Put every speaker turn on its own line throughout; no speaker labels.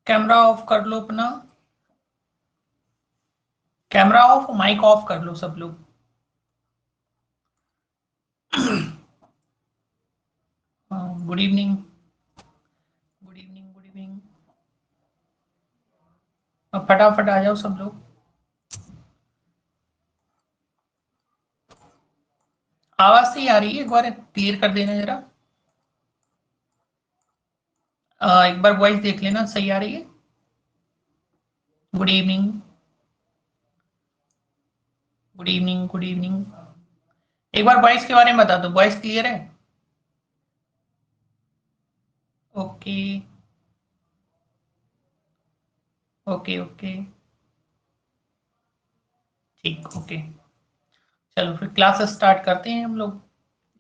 Camera off कर लो अपना, camera off, mic off कर लो सब लोग। Good evening, good evening, good evening. अब फटाफट आ जाओ सब लोग। आवाज सही आ रही है? एक बार क्लियर कर देना जरा। एक बार वॉइस देख लेना, सही आ रही है? Good evening, good evening, good evening. एक बार वॉइस के बारे में बता दो, वॉइस क्लियर है? ओके, ओके, ओके, ठीक, ओके। चलो फिर क्लास स्टार्ट करते हैं हम लोग।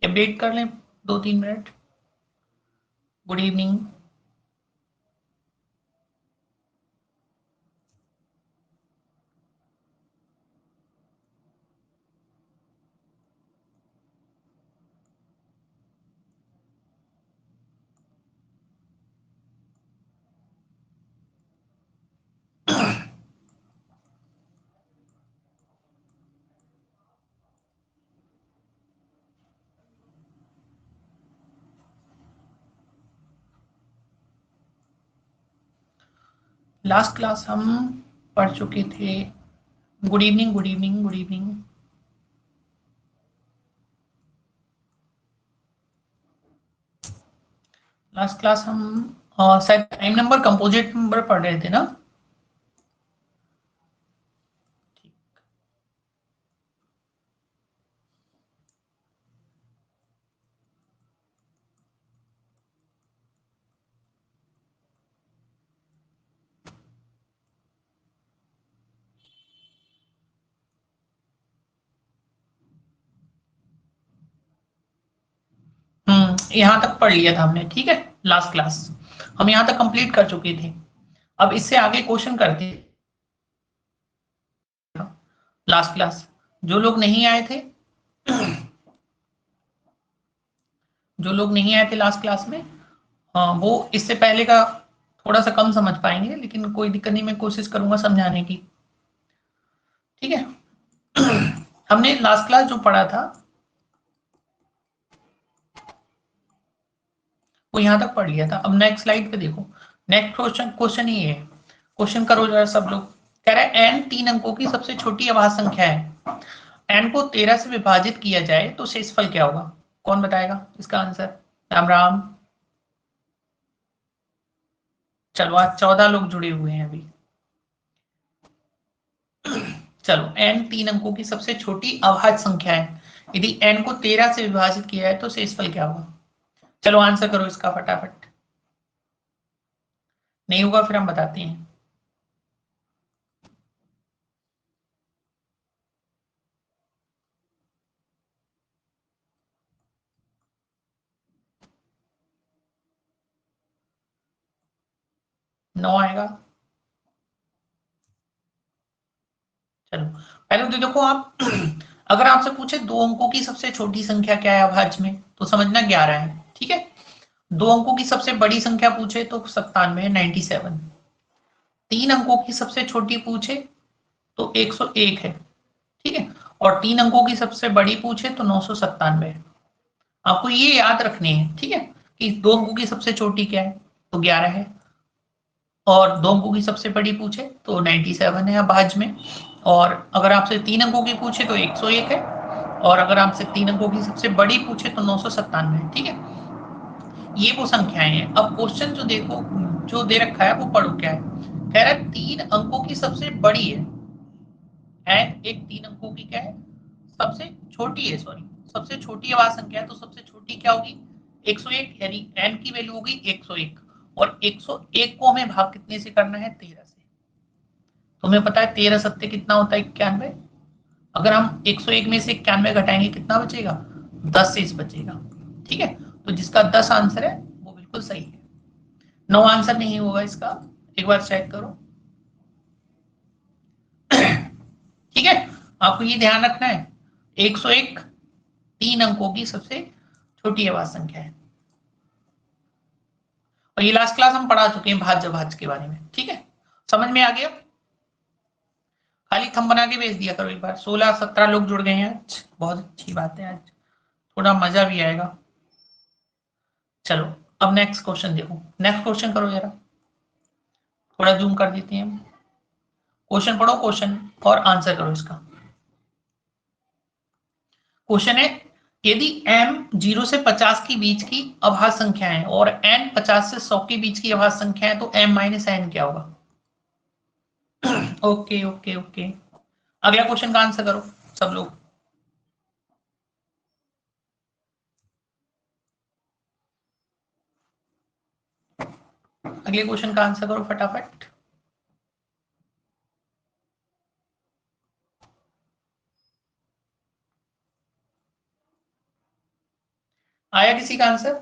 ये वेट कर लें 2-3 minute. Good evening. Last class हम पढ़ चुके थे। Good evening, good evening, good evening. Last class हम शायद टाइम नंबर, कंपोजिट नंबर पढ़ रहे थे ना? यहाँ तक पढ़ लिया था हमने, ठीक है। लास्ट क्लास हम यहाँ तक कंप्लीट कर चुके थे। अब इससे आगे क्वेश्चन करते हैं। लास्ट क्लास जो लोग नहीं आए थे, जो लोग नहीं आए थे लास्ट क्लास में, वो इससे पहले का थोड़ा सा कम समझ पाएंगे, लेकिन कोई दिक्कत नहीं, मैं कोशिश करूंगा समझाने की। ठीक है। हमने लास्ट क्लास जो पढ़ा था वो यहां तक पढ़ लिया था। अब नेक्स्ट स्लाइड पे देखो। नेक्स्ट क्वेश्चन, क्वेश्चन ये है, क्वेश्चन करो जरा सब लोग। कह रहा है n 3 अंकों की सबसे छोटी अभाज्य संख्या है। n को 13 से विभाजित किया जाए तो शेषफल क्या होगा? कौन बताएगा इसका आंसर? राम राम। चलो आज 14 लोग जुड़े हुए हैं अभी। चलो n 3 अंकों की सबसे छोटी अभाज्य संख्या है। यदि n को 13 से विभाजित किया है तो शेषफल क्या होगा? चलो आंसर करो इसका फटाफट। नहीं होगा फिर हम बताते हैं। नौ आएगा। चलो पहले तो देखो आप, अगर आपसे पूछे दो अंकों की सबसे छोटी संख्या क्या है अभाज्य में, तो समझना 11 है, ठीक है। दो अंकों की सबसे बड़ी संख्या पूछे तो 97 है, 97। तीन अंकों की सबसे छोटी पूछे तो 101 है, ठीक है। और तीन अंकों की सबसे बड़ी पूछे तो 997 है। आपको ये याद रखने हैं, ठीक है, कि दो अंकों की सबसे छोटी क्या है तो 11 है, और दो अंकों की सबसे बड़ी पूछे तो 97 है अभाज्य में। और अगर आपसे तीन अंकों की पूछे तो 101 है, और अगर आपसे तीन अंकों की सबसे बड़ी पूछे तो 997 है, ठीक है। ये वो संख्याएं हैं। अब क्वेश्चन जो देखो, जो दे रखा है वो पढ़ो क्या है। कह रहा है 3 अंकों की सबसे बड़ी है, एंड एक 3 अंकों की क्या है, सबसे छोटी है, सॉरी, सबसे छोटी अभाज्य संख्या है, तो सबसे छोटी क्या होगी? 101, यानी n की वैल्यू होगी 101। और 101 को हमें भाग कितने से करना है? 13 से। तुम्हें पता है 13 सत्ते कितना होता है? 91। अगर हम 101 में से 91 घटाएंगे कितना बचेगा? 10 शेष बचेगा, ठीक है। तो जिसका 10 आंसर है वो बिल्कुल सही है। 9 आंसर नहीं होगा इसका, एक बार चेक करो। ठीक है, आपको ये ध्यान रखना है, 101 3 अंकों की सबसे छोटी अभाज्य संख्या है। और और ये लास्ट क्लास हम पढ़ा चुके हैं भाज्य भाज्य के बारे में, ठीक है, समझ में आ गया। खाली थंब बना के भेज दिया करो एक बार। 16-17 लोग जुड़ गए हैं आज, बहुत अच्छी बात है, आज थोड़ा मजा भी आएगा। चलो अब नेक्स्ट क्वेश्चन देखो, नेक्स्ट क्वेश्चन करो जरा, थोड़ा जूम कर देते हैं। क्वेश्चन पढ़ो, क्वेश्चन और आंसर करो इसका। क्वेश्चन है, यदि m 0 से 50 के बीच की अभाज्य संख्या है और n 50 से 100 के बीच की अभाज्य संख्या है तो m माइनस n क्या होगा? ओके ओके ओके, अगला क्वेश्चन का आंसर करो सब लोग। अगले क्वेश्चन का आंसर करो फटाफट। आया किसी का आंसर?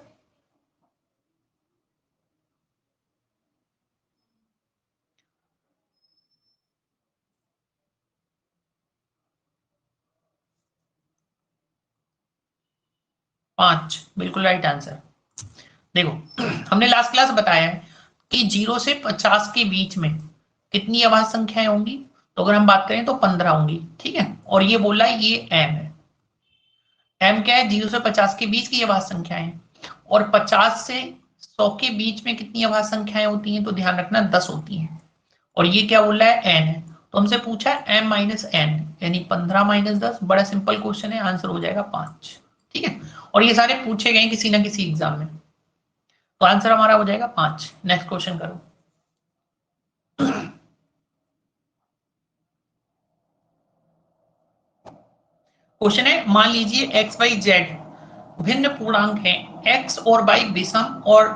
पांच, बिल्कुल राइट आंसर। देखो हमने लास्ट क्लास बताया है कि 0 से 50 के बीच में कितनी अभाज्य संख्याएं होंगी, तो अगर हम बात करें तो 15 होंगी, ठीक है। और ये बोला है ये m है, m क्या है? 0 से 50 के बीच की अभाज्य संख्याएं हैं। और 50 से 100 के बीच में कितनी अभाज्य संख्याएं होती हैं, तो ध्यान रखना 10 होती हैं। और ये क्या बोल रहा है? n है, तो हमसे पूछा है m माइनस n, यानी 15 माइनस 10। बड़ा सिंपल क्वेश्चन है, आंसर हो जाएगा 5, ठीक है। और ये सारे पूछे गए किसी ना किसी एग्जाम में, तो आंसर हमारा हो जाएगा 5। नेक्स्ट क्वेश्चन करो। क्वेश्चन है, मान लीजिए एक्स वाई जेड भिन्न पूर्णांक हैं, एक्स और वाई विषम और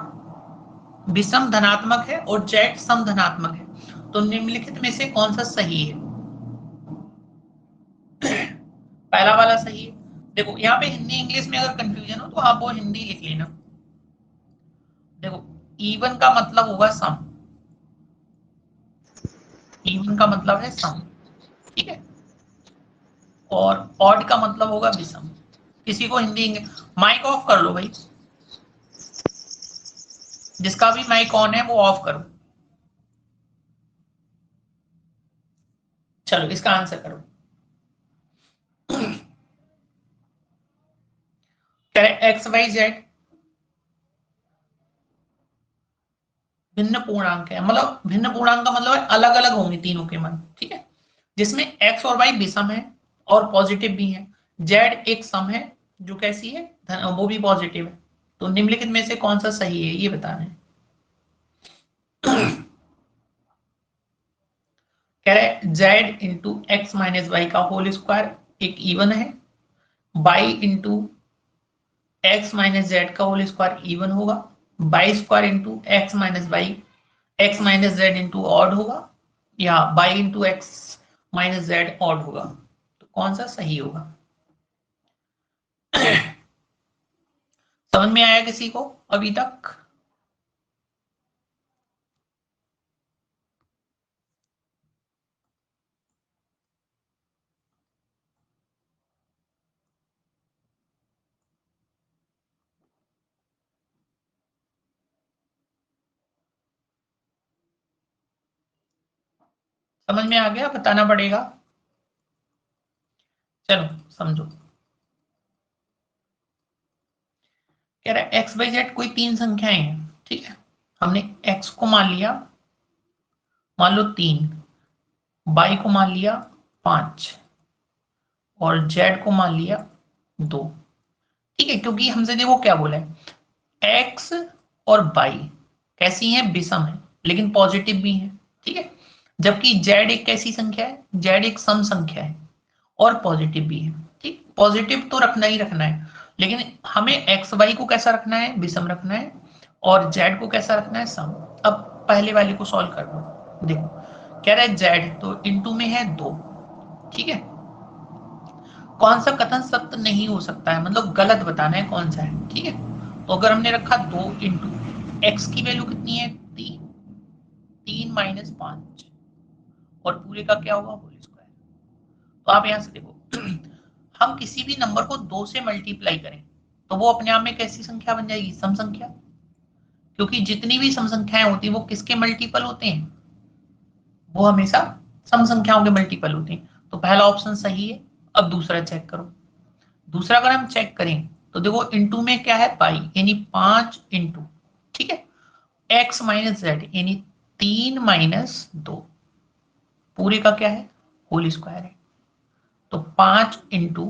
विषम धनात्मक है और जेड सम धनात्मक है, तो निम्नलिखित में से कौन सा सही है? पहला वाला सही है। देखो यहाँ पे हिंदी इंग्लिश में अगर कंफ्यूजन हो तो आप वो हिंदी लिख लेना। देखो इवन का मतलब होगा सम, इवन का मतलब है सम, ठीक है। और ऑड का मतलब होगा विषम। किसी को हिंदी माइक ऑफ कर लो भाई, जिसका भी माइक ऑन है वो ऑफ करो। चलो इसका आंसर करो। कह रहे एक्स वाई जेड भिन्न पूर्णांक है, मतलब भिन्न पूर्णांक का मतलब अलग अलग होंगे तीनों के मान, ठीक है। जिसमें एक्स और वाई विषम है और पॉजिटिव भी है, जेड एक सम है जो कैसी है, वो भी पॉजिटिव है। तो निम्नलिखित में से कौन सा सही है ये बताना है। कह रहे Z into X minus Y का होल स्क्वायर एक इवन है, Y into X minus Z का होल स्क्वायर इवन होगा, Y square into X minus Y X minus Z into odd होगा, या Y into X minus Z odd होगा, तो कौन सा सही होगा? समझ में आया किसी को अभी तक? समझ में आ गया? बताना पड़ेगा। चलो समझो। कह रहा है एक्स बाई जेड कोई तीन संख्याएं हैं, ठीक है। हमने एक्स को मान लिया, मान लो 3, बाई को मान लिया 5 और जेड को मान लिया 2, ठीक है। क्योंकि हमसे देखो क्या बोला है, एक्स और बाई कैसी हैं? विषम है लेकिन पॉजिटिव भी है, ठीक है। जबकि जेड एक कैसी संख्या है? जेड एक सम संख्या है और पॉजिटिव भी है, ठीक। पॉजिटिव तो रखना ही रखना है, लेकिन हमें एक्स वाई को कैसा रखना है? विषम रखना है। और जेड को कैसा रखना है? सम। अब पहले वाले को सॉल्व कर दो। देखो कह रहा है जेड तो इनटू में है 2, ठीक है। कौन सा कथन सत्य नहीं हो सकता है, मतलब गलत बताना है कौन सा है, ठीक है। तो अगर हमने रखा 2 इंटू एक्स की वैल्यू कितनी है? 3, 3 माइनस 5 और पूरे का क्या होगा? Whole square. तो आप यहां से देखो हम किसी भी नंबर को 2 से मल्टीप्लाई करें तो वो अपने आप में कैसी संख्या बन जाएगी? सम संख्या। क्योंकि जितनी भी सम संख्याएं होती है वो किसके मल्टीपल होते हैं, वो हमेशा सम संख्याओं के मल्टीपल होते हैं। तो पहला ऑप्शन सही है। अब दूसरा चेक करो। दूसरा अगर हम चेक करें तो देखो इंटू में क्या है, पाई यानी 5 इंटू, ठीक है, एक्स माइनस जेड यानी 3 माइनस 2, पूरे का क्या है, होल स्क्वायर है। तो 5 इंटू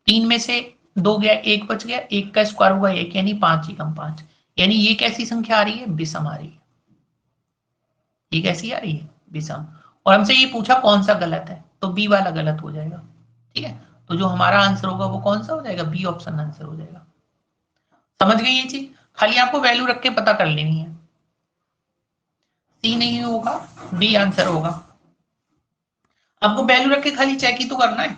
3 में से 2 गया, 1 बच गया, 1 का स्क्वायर हुआ 1 यानी 5 ही कम 5, यानी ये कैसी संख्या आ रही है, विषम आ रही है। ये कैसी आ रही है, विषम। और हमसे ये पूछा कौन सा गलत है, तो बी वाला गलत हो जाएगा। ठीक है, तो जो हमारा आंसर होगा वो कौन सा हो जाएगा, बी ऑप्शन आंसर हो जाएगा। समझ गए ये चीज, खाली आपको वैल्यू रख के पता कर लेनी है। सी नहीं होगा, बी आंसर होगा। आपको वैल्यू रख के खाली चेक ही तो करना है।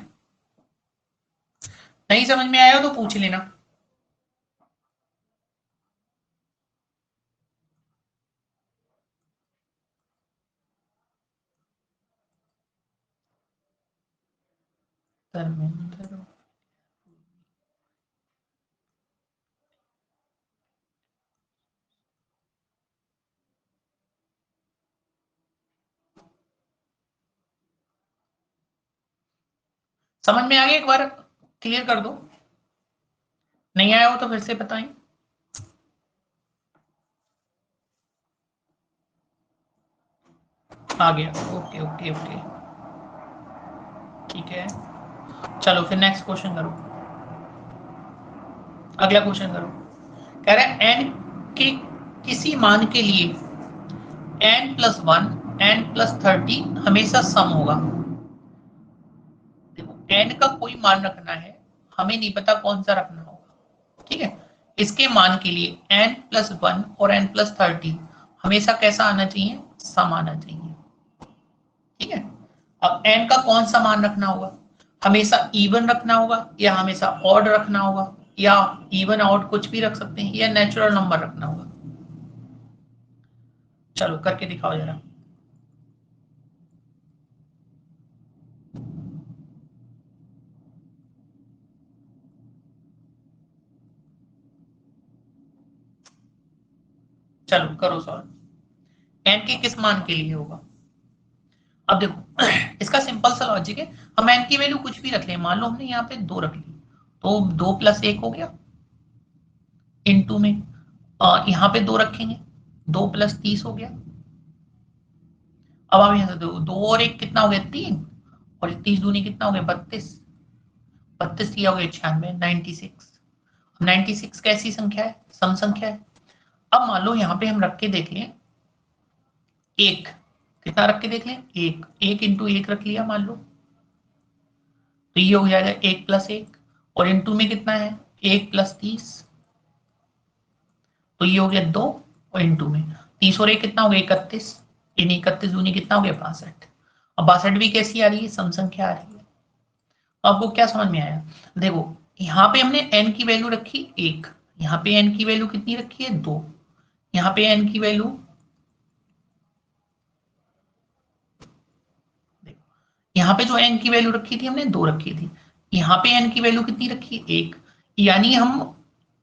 नहीं समझ में आया तो पूछ लेना। धर्मेंद्र, समझ में आ गया, एक बार क्लियर कर दो। नहीं आया हो तो फिर से बताएं। आ गया, ओके ओके ओके, ठीक है। चलो फिर नेक्स्ट क्वेश्चन करो, अगला क्वेश्चन करो। कह रहा है एन के किसी मान के लिए n+1 n+30 हमेशा सम होगा। देखो n का कोई मान रखना है, हमें नहीं पता कौन सा रखना होगा, ठीक है। इसके मान के लिए n+1 और n+30 हमेशा कैसा आना चाहिए, सम आना चाहिए। ठीक है, अब n का कौन सा मान रखना होगा, हमेशा इवन रखना होगा या हमेशा ऑड रखना होगा, या इवन ऑड कुछ भी रख सकते हैं, या नेचुरल नंबर रखना होगा। चलो करके दिखाओ जरा। चलो करो सॉल्व। एन के किस मान के लिए होगा, अब देखो इसका सिंपल सा लॉजिक है। हम एन की वैल्यू कुछ भी रख लें, मान लो हमने यहाँ पे 2 रख ली, तो 2+1 हो गया, इनटू में यहाँ पे 2 रखेंगे, 2+30 हो गया। अब आप यहाँ से 2 और 1 कितना हो गया, 3, और 30 दूनी कितना हो गया, 32, 32 किया हो गया 96, 96। 96 कैसी संख्या है, सम संख्या है। अब मान लो यहाँ पे हम रख के देख लें, एक, कितना रख के देख लें, एक, 1 इंटू 1 रख लिया मान लो, तो ये हो जाएगा 1+1, और इंटू में कितना है, 1+30, तो ये हो गया 2, और इंटू में 30 और 1 कितना हो गया, 31, यानी 31 दूनी कितना हो गया, 62। अब 62 भी कैसी आ रही है, सम संख्या आ रही है। आपको क्या समझ में आया, देखो यहाँ पे हमने n की वैल्यू रखी 1, यहाँ पे n की वैल्यू कितनी रखी है, 2, यहाँ पे n की वैल्यू, यहाँ पे जो n की वैल्यू रखी थी हमने 2 रखी थी, यहाँ पे n की वैल्यू कितनी रखी है, 1, यानी हम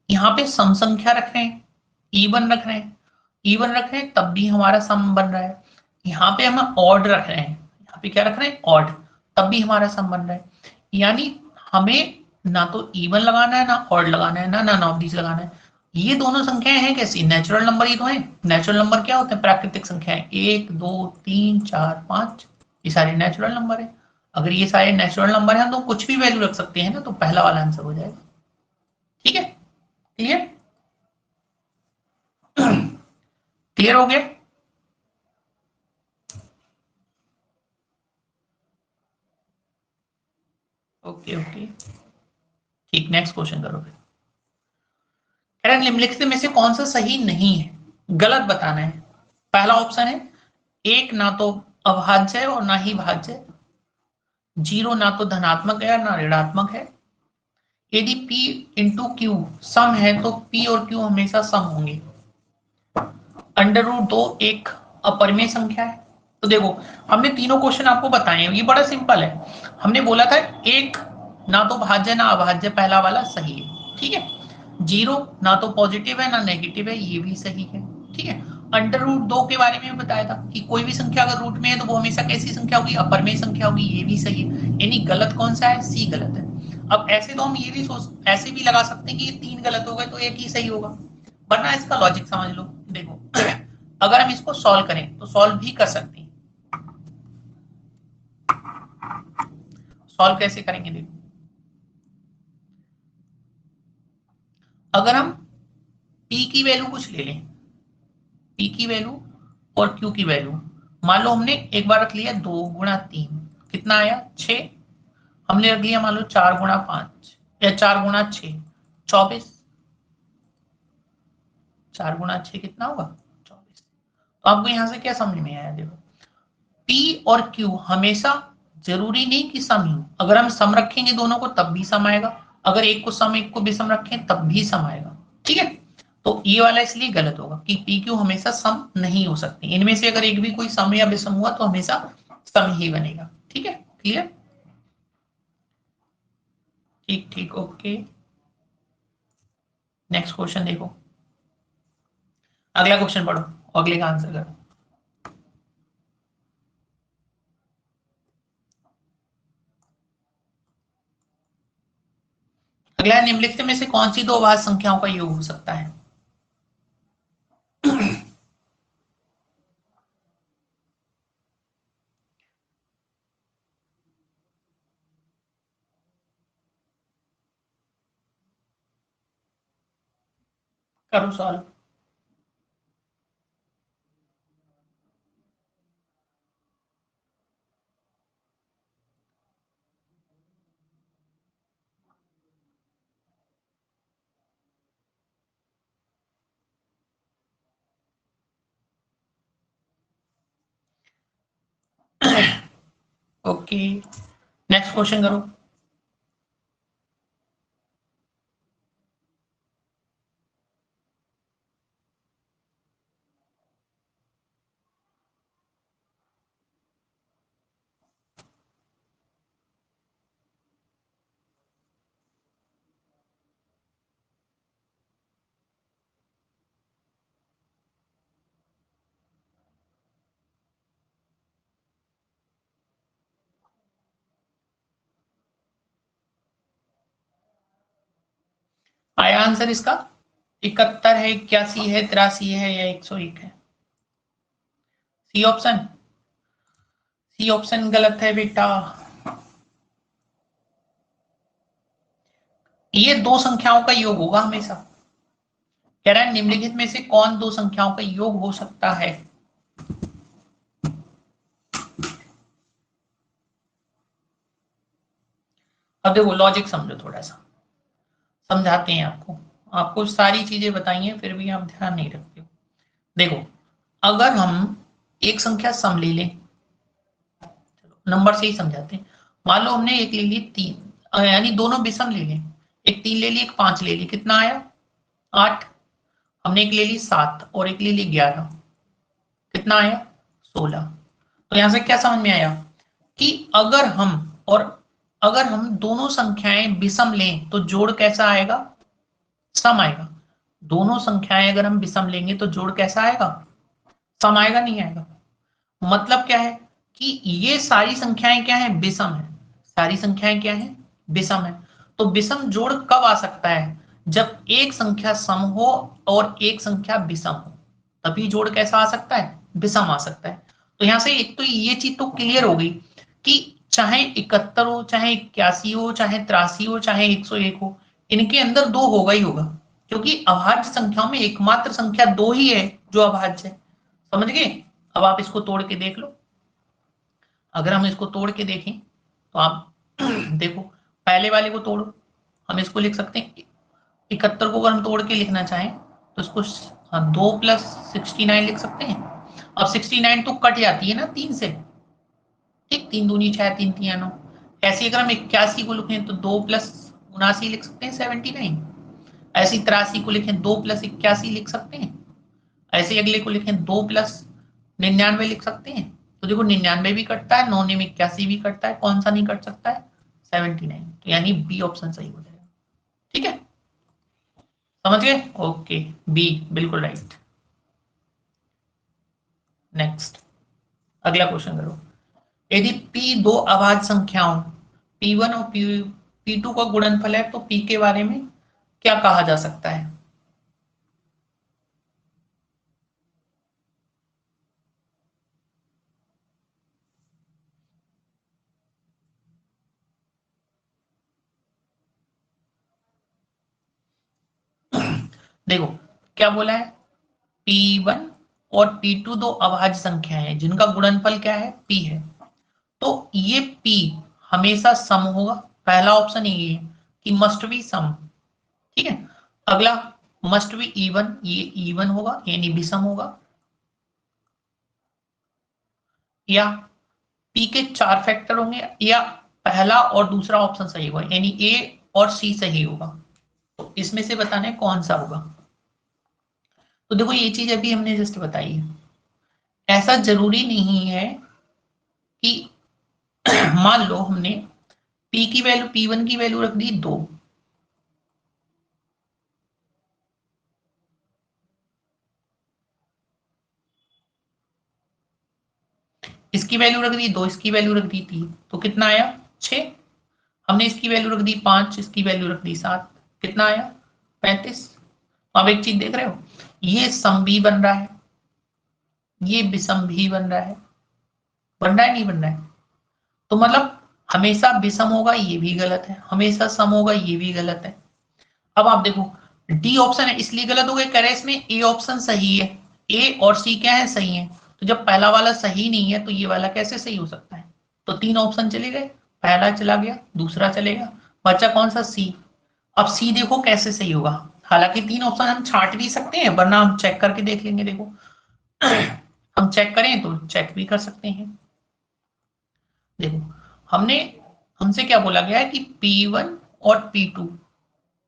यहाँ पे सम संख्या रख रहे हैं, इवन रख रहे हैं, इवन रख रहे हैं तब भी हमारा सम बन रहा है। यहाँ पे हम ऑड रख रहे हैं, यहाँ पे क्या रख रहे हैं, ऑड, तब भी हमारा सम बन रहा है। यानी हमें ना तो इवन लगाना है, ना ऑड लगाना है, ना नन ऑफ दीस लगाना है। ये दोनों संख्याएं हैं कैसी, नेचुरल नंबर ही तो है। नेचुरल नंबर क्या होते हैं, प्राकृतिक संख्याएं, 1 2 3 4 5, ये सारे नेचुरल नंबर है। अगर ये सारे नेचुरल नंबर हैं तो कुछ भी वैल्यू रख सकते हैं ना, तो पहला वाला आंसर हो जाएगा। ठीक है, क्लियर, क्लियर हो गया। ओके ओके, ठीक, नेक्स्ट क्वेश्चन करो फिर। कह रहा है निम्नलिखित में से कौन सा सही नहीं है, गलत बताना है। पहला ऑप्शन है, एक ना तो अभाज्य है और ना ही भाज्य है, 0 ना तो धनात्मक है ना ऋणात्मक है, यदि P इंटू क्यू सम है तो P और Q हमेशा सम होंगे, √2 एक अपरिमेय संख्या है। तो देखो हमने तीनों क्वेश्चन आपको बताए हैं, ये बड़ा सिंपल है। हमने बोला था एक ना तो भाज्य ना अभाज्य, पहला वाला सही है, ठीक है। जीरो ना तो पॉजिटिव है ना नेगेटिव है, ये भी सही है। ठीक है, अंडर रूट 2 के बारे में बताया था कि कोई भी संख्या अगर रूट में है तो वो हमेशा कैसी संख्या होगी, अपर में संख्या होगी, ये भी सही है। यानी गलत कौन सा है, सी गलत है। अब ऐसे तो हम ये भी सोच ऐसे भी लगा सकते हैं कि ये 3 गलत हो गए तो एक ही सही होगा, वरना इसका लॉजिक समझ लो। देखो अगर हम इसको सॉल्व करें तो सॉल्व भी कर सकते हैं। सॉल्व कैसे करेंगे, देखो अगर हम p की वैल्यू कुछ ले लें, p की वैल्यू और q की वैल्यू, मान लो हमने एक बार रख लिया 2 गुणा 3, कितना आया 6। हमने रख लिया मान लो 4 गुणा 5 या 4 गुणा 6, 24। 4 गुणा 6 कितना होगा, 24। तो आपको यहां से क्या समझ में आया, देखो p और q हमेशा जरूरी नहीं कि सम ही हो, अगर हम सम रखेंगे दोनों को तब भी सम आएगा, अगर एक को सम एक को विषम रखें तब भी सम आएगा। ठीक है, तो ये वाला इसलिए गलत होगा कि पी क्यू हमेशा सम नहीं हो सकते, इनमें से अगर एक भी कोई सम या विषम हुआ तो हमेशा सम ही बनेगा। ठीक है, क्लियर, ठीक ठीक, ओके। नेक्स्ट क्वेश्चन देखो, अगला क्वेश्चन पढ़ो, अगले का आंसर करो। अगला निम्नलिखित में से कौन सी दो अभाज्य संख्याओं का योग हो सकता है। करो सॉल्व। ओके, नेक्स्ट क्वेश्चन करो। आया आंसर इसका, 71 है, 81 है, 83 है या 101 है। सी ऑप्शन, सी ऑप्शन गलत है बेटा। ये दो संख्याओं का योग होगा हमेशा, कह रहा है निम्नलिखित में से कौन दो संख्याओं का योग हो सकता है। अब देखो लॉजिक समझो थोड़ा सा, समझाते हैं आपको, आपको सारी चीजें बताई हैं फिर भी आप ध्यान नहीं रखते हो। देखो अगर हम एक संख्या सम ले लें, चलो नंबर से ही समझाते हैं। मान लो हमने एक ले ली 3, यानी दोनों विषम ले लें, एक 3 ले ली एक 5 ले ली, कितना आया 8। हमने एक ले ली 7 और एक ले ली 11, कितना आया 16। तो यहां से क्या समझ में आया कि अगर हम दोनों संख्याएं विषम लें तो जोड़ कैसा आएगा, सम आएगा। दोनों संख्याएं अगर हम विषम लेंगे तो जोड़ कैसा आएगा, सम आएगा, नहीं आएगा। मतलब क्या है कि ये सारी संख्याएं क्या है, विषम है, सारी संख्याएं क्या है, विषम है। तो विषम जोड़ कब आ सकता है, जब एक संख्या सम हो और एक संख्या विषम हो, तभी जोड़ कैसा आ सकता है, विषम आ सकता है। तो यहां से एक तो ये चीज तो क्लियर हो गई कि चाहे 71 हो, चाहे 81 हो, चाहे 83 हो, चाहे 101 हो, इनके अंदर दो होगा ही होगा, क्योंकि अभाज्य संख्याओं में एकमात्र संख्या दो ही है जो अभाज्य है। समझ गए। अब आप इसको तोड़ के देख लो, अगर हम इसको तोड़ के देखें तो आप देखो पहले वाले को तोड़ो, हम इसको लिख सकते हैं 71 को अगर हम तोड़ के लिखना चाहें तो इसको 2 + 69 लिख सकते हैं। अब 69 तो कट जाती है ना 3 से, ठीक, 3 दूनी 6, 3 तिया 9। ऐसे अगर हम 81 को लिखें तो 2 + 79 लिख सकते हैं 79। ऐसे 83 को लिखें 2 + 81 लिख सकते हैं। ऐसे अगले को लिखें 2 + 99 लिख सकते हैं। तो देखो 99 भी कटता है, 9 में 81 भी कटता है, कौन सा नहीं कट सकता है, 79। तो यानी बी ऑप्शन सही हो जाएगा। ठीक है, समझ गए? ओके, बी बिल्कुल राइट। नेक्स्ट, अगला क्वेश्चन करो। यदि p दो अभाज्य संख्याओं p1 और p2 का गुणनफल है तो p के बारे में क्या कहा जा सकता है? देखो क्या बोला है, p1 और p2 दो अभाज्य संख्या है जिनका गुणनफल क्या है, p है। तो ये p हमेशा सम होगा, पहला ऑप्शन ये है कि मस्ट बी सम। ठीक है, अगला मस्ट बी इवन, ये इवन होगा यानी विषम होगा, या p के 4 फैक्टर होंगे, या पहला और दूसरा ऑप्शन सही होगा यानी a और c सही होगा। तो इसमें से बताना है कौन सा होगा। तो देखो ये चीज अभी हमने जस्ट बताई है, ऐसा जरूरी नहीं है कि मान लो हमने p की वैल्यू, p1 की वैल्यू रख दी 2, इसकी वैल्यू रख दी 2, इसकी वैल्यू रख दी 3, तो कितना आया 6। हमने इसकी वैल्यू रख दी 5, इसकी वैल्यू रख दी 7, कितना आया 35। अब एक चीज देख रहे हो, ये सम भी बन रहा है, ये विषम भी बन रहा है, बन रहा है नहीं बन रहा है? तो मतलब हमेशा विषम होगा ये भी गलत है, हमेशा सम होगा ये भी गलत है। अब आप देखो डी ऑप्शन है इसलिए गलत हो गया, कह रहे हैं इसमें ए ऑप्शन सही है, ए और सी क्या है, सही है। तो जब पहला वाला सही नहीं है तो ये वाला कैसे सही हो सकता है? तो 3 ऑप्शन चले गए, पहला चला गया, दूसरा चलेगा, बचा कौन सा, सी। अब सी देखो कैसे सही होगा, हालांकि 3 ऑप्शन हम छांट भी सकते हैं वरना हम चेक करके देख लेंगे। देखो हम चेक करें तो चेक भी कर सकते हैं। देखो हमने, हमसे क्या बोला गया है कि P1 और P2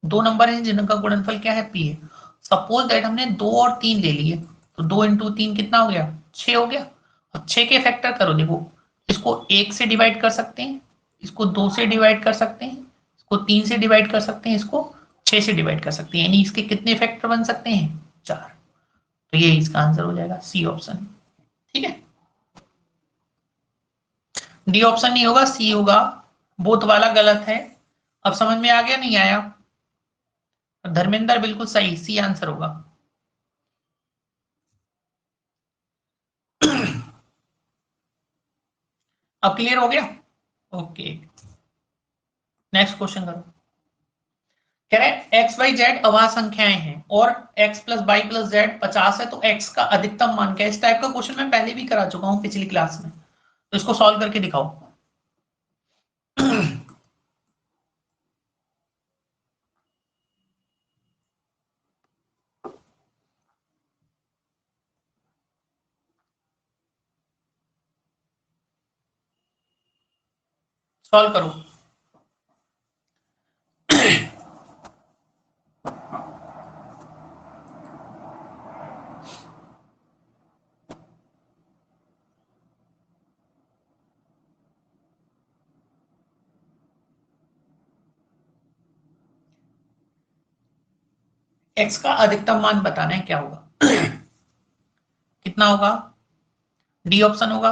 दो नंबर हैं जिनका गुणनफल क्या है, P है। सपोज दैट हमने 2 और 3 ले लिए, तो 2 इंटू 3 कितना हो गया, 6 हो गया। अब 6 के फैक्टर करो, देखो इसको 1 से डिवाइड कर सकते हैं, इसको 2 से डिवाइड कर सकते हैं, इसको 3 से डिवाइड कर सकते हैं, इसको 6 से डिवाइड कर सकते हैं, यानी इसके कितने फैक्टर बन सकते हैं, 4। तो ये इसका आंसर हो जाएगा सी ऑप्शन। ठीक है, डी ऑप्शन नहीं होगा, सी होगा, बोथ वाला गलत है। अब समझ में आ गया नहीं आया? धर्मेंद्र बिल्कुल सही, सी आंसर होगा। अब क्लियर हो गया? ओके, नेक्स्ट क्वेश्चन करो। कह रहे हैं एक्स वाई जेड अभाज्य संख्याएं हैं और X plus Y plus Z 50 है तो एक्स का अधिकतम मान क्या है? इस टाइप का क्वेश्चन मैं पहले भी करा चुका हूं पिछली क्लास में, तो इसको सॉल्व करके दिखाओ। सॉल्व करो। एक्स का अधिकतम मान बताना है, क्या होगा? कितना होगा? डी ऑप्शन होगा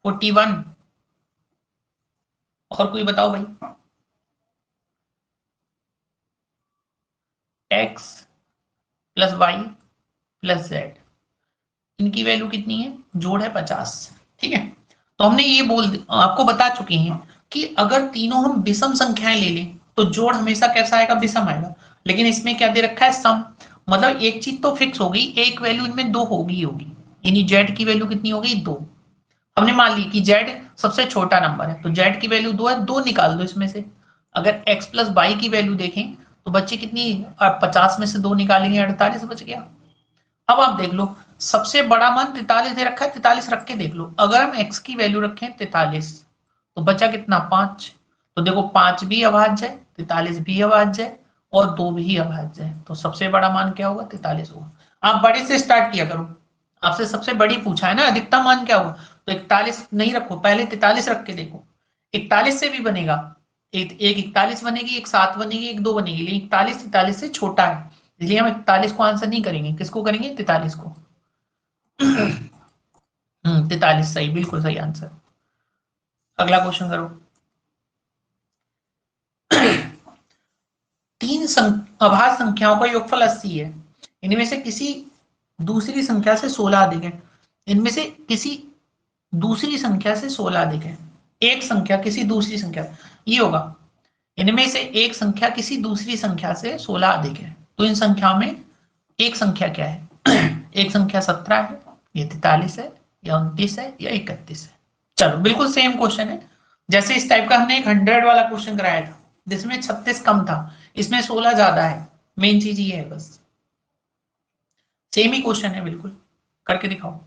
41। और कोई बताओ भाई। X plus Y plus Z, इनकी वैल्यू कितनी है, जोड़ है 50। ठीक है, तो हमने ये आपको बता चुके हैं कि अगर तीनों हम विषम संख्याएं ले लें तो जोड़ हमेशा कैसा आएगा, विषम आएगा। लेकिन इसमें क्या दे रखा है, सम। मतलब एक चीज तो फिक्स हो गई, एक वैल्यू इनमें दो होगी होगी, यानी जेड की वैल्यू कितनी हो गई, 2। हमने मान ली कि जेड सबसे छोटा नंबर है तो जेड की वैल्यू 2 है, 2 निकाल दो इसमें से। अगर एक्स प्लस वाई की वैल्यू देखें तो बच्चे कितनी, 50 में से 2 निकालेंगे 48 बच गया। अब आप देख लो सबसे बड़ा मान 43 दे रखा है, 43 रख के देख लो, अगर हम x की वैल्यू रखें 43 तो बचा कितना, 5। तो देखो 5 भी अभाज्य है, 43 भी अभाज्य है और 2 भी अभाज्य है, तो सबसे बड़ा मान क्या होगा, 43 होगा। आप बड़े से स्टार्ट किया करो, आपसे सबसे बड़ी पूछा है ना, अधिकतम मान क्या होगा, तो 41 नहीं रखो, पहले 43 रख के देखो, 41 से भी बनेगा एक 41 बनेगी, एक 7 बनेगी, एक 2 बनेगी, लेकिन 41 43 से छोटा है, इसलिए हम 41 को आंसर नहीं करेंगे। किसको करेंगे? 43 को। 43 सही, बिल्कुल सही आंसर। अगला क्वेश्चन करो। अभाज्य संख्याओं का योगफल 80 है। इनमें से किसी दूसरी संख्या से 16 अधिक है। इनमें से किसी दूसरी संख्या से 16 अधिक है। एक संख्या किसी दूसरी संख्या, ये होगा इनमें से एक संख्या किसी दूसरी संख्या से 16 अधिक है। तो इन संख्याओं में एक संख्या क्या है? एक संख्या 17 है, या 43 है, या 29 है, या 31 है। चलो बिल्कुल सेम क्वेश्चन है। जैसे इस टाइप का हमने एक 100 वाला क्वेश्चन कराया था, जिसमें 36 कम था, इसमें 16 ज्यादा है। मेन चीज ये है बस। सेम ही क्वेश्चन है बिल्कुल। करके दिखाओ।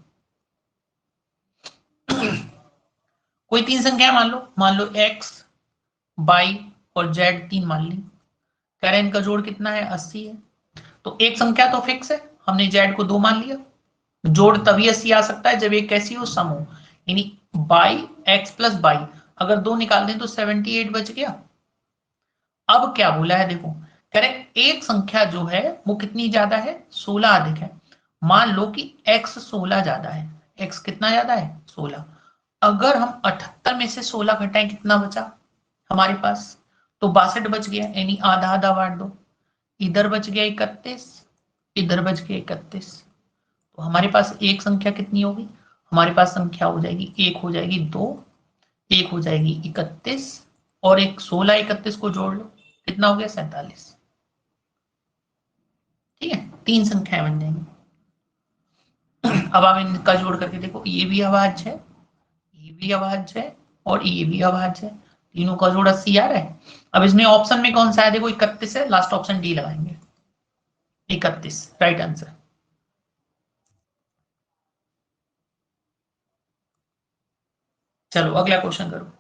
कोई तीन संख्या मान लो x, y और z तीन मान ली। कह रहे हैं इनका जोड़ कितना है? 80 है। तो एक संख्या तो फिक्स है, हमने z को 2 मान लिया। जोड़ तभी 80 आ सकता है जब एक कैसी हो? सम हो। यानी बाई x प्लस बाई, अगर 2 निकाल दें तो 78 बच गया। अब क्या बोला है देखो, कह रहे एक संख्या जो है वो कितनी ज्यादा है? 16 अधिक है। मान लो कि x 16 ज्यादा है। x कितना ज्यादा है? 16। अगर हम 78 में से 16 घटाएं, कितना बचा हमारे पास? तो 62 बच गया, यानी आधा आधा बांट दो। इधर बच गया 31, इधर बच गया 31। तो हमारे पास एक संख्या कितनी होगी? हमारे पास संख्या हो जाएगी, एक हो जाएगी 2, एक हो जाएगी 31, और एक 16 31 को जोड़ लो, कितना हो गया? 47। ठीक है, तीन संख्याएं बन जाएंगी। अब आप इनका जोड़ करके देखो, ये भी अभाज्य है, ये भी अभाज्य है, और ये भी अभाज्य है। तीनों का जोड़ 80 आ रहा है। अब इसमें ऑप्शन में कौन सा है? देखो 31 है, लास्ट ऑप्शन डी लगाएंगे। 31 राइट आंसर। चलो अगला क्वेश्चन करो।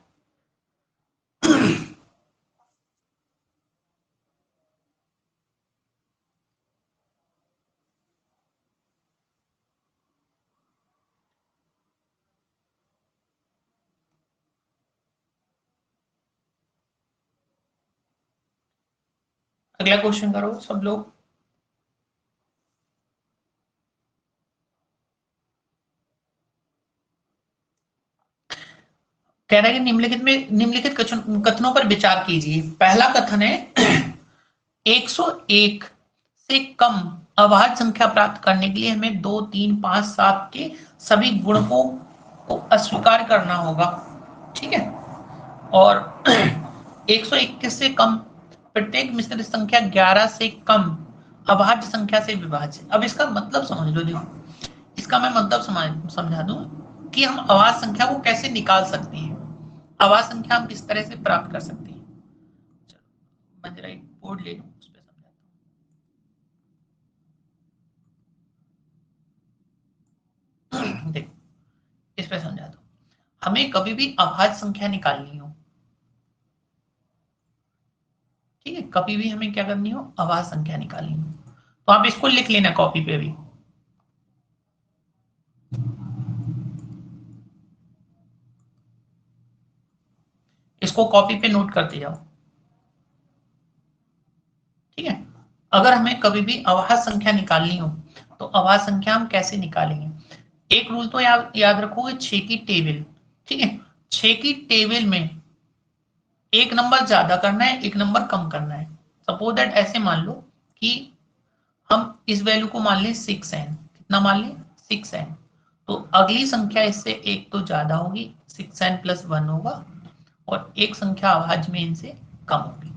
अगला क्वेश्चन करो सब लोग। कह रहा है कि निम्नलिखित कथनों पर विचार कीजिए। पहला कथन है 101 से कम अभाज्य संख्या प्राप्त करने के लिए हमें 2 3 5 7 के सभी गुणकों को अस्वीकार करना होगा। ठीक है। और 121 से कम प्रत्येक मिश्रित संख्या 11 से कम अभाज्य संख्या से विभाज्य। अब इसका मतलब समझ लो। देखो इसका मैं मतलब समझा दूं कि हम अभाज्य संख्या को कैसे निकाल सकते हैं, अभाज्य संख्या हम किस तरह से प्राप्त कर सकते हैं। चलो मैं जरा एक बोर्ड ले लूं, उस पर समझाता हूँ। देखो इस पर समझा दो। हमें कभी भी अभाज्य संख्या निकालनी हो, ठीक है, कभी भी हमें क्या करनी हो? अभाज्य संख्या निकालनी हो, तो आप इसको लिख लेना कॉपी पे भी। इसको कॉपी पे नोट करते जाओ। ठीक है। अगर हमें कभी भी अभाज्य संख्या निकालनी हो तो अभाज्य संख्या हम कैसे निकालेंगे? एक रूल तो याद रखोगे, 6 की टेबल। ठीक है, 6 की टेबल में एक नंबर ज्यादा करना है, एक नंबर कम करना है। सपोज दैट ऐसे मान लो कि हम इस वैल्यू को मान लें 6n। कितना मान लें? 6n। तो अगली संख्या इससे एक तो ज्यादा होगी, 6n प्लस 1 होगा, और एक संख्या अभाज्य में इनसे कम होगी।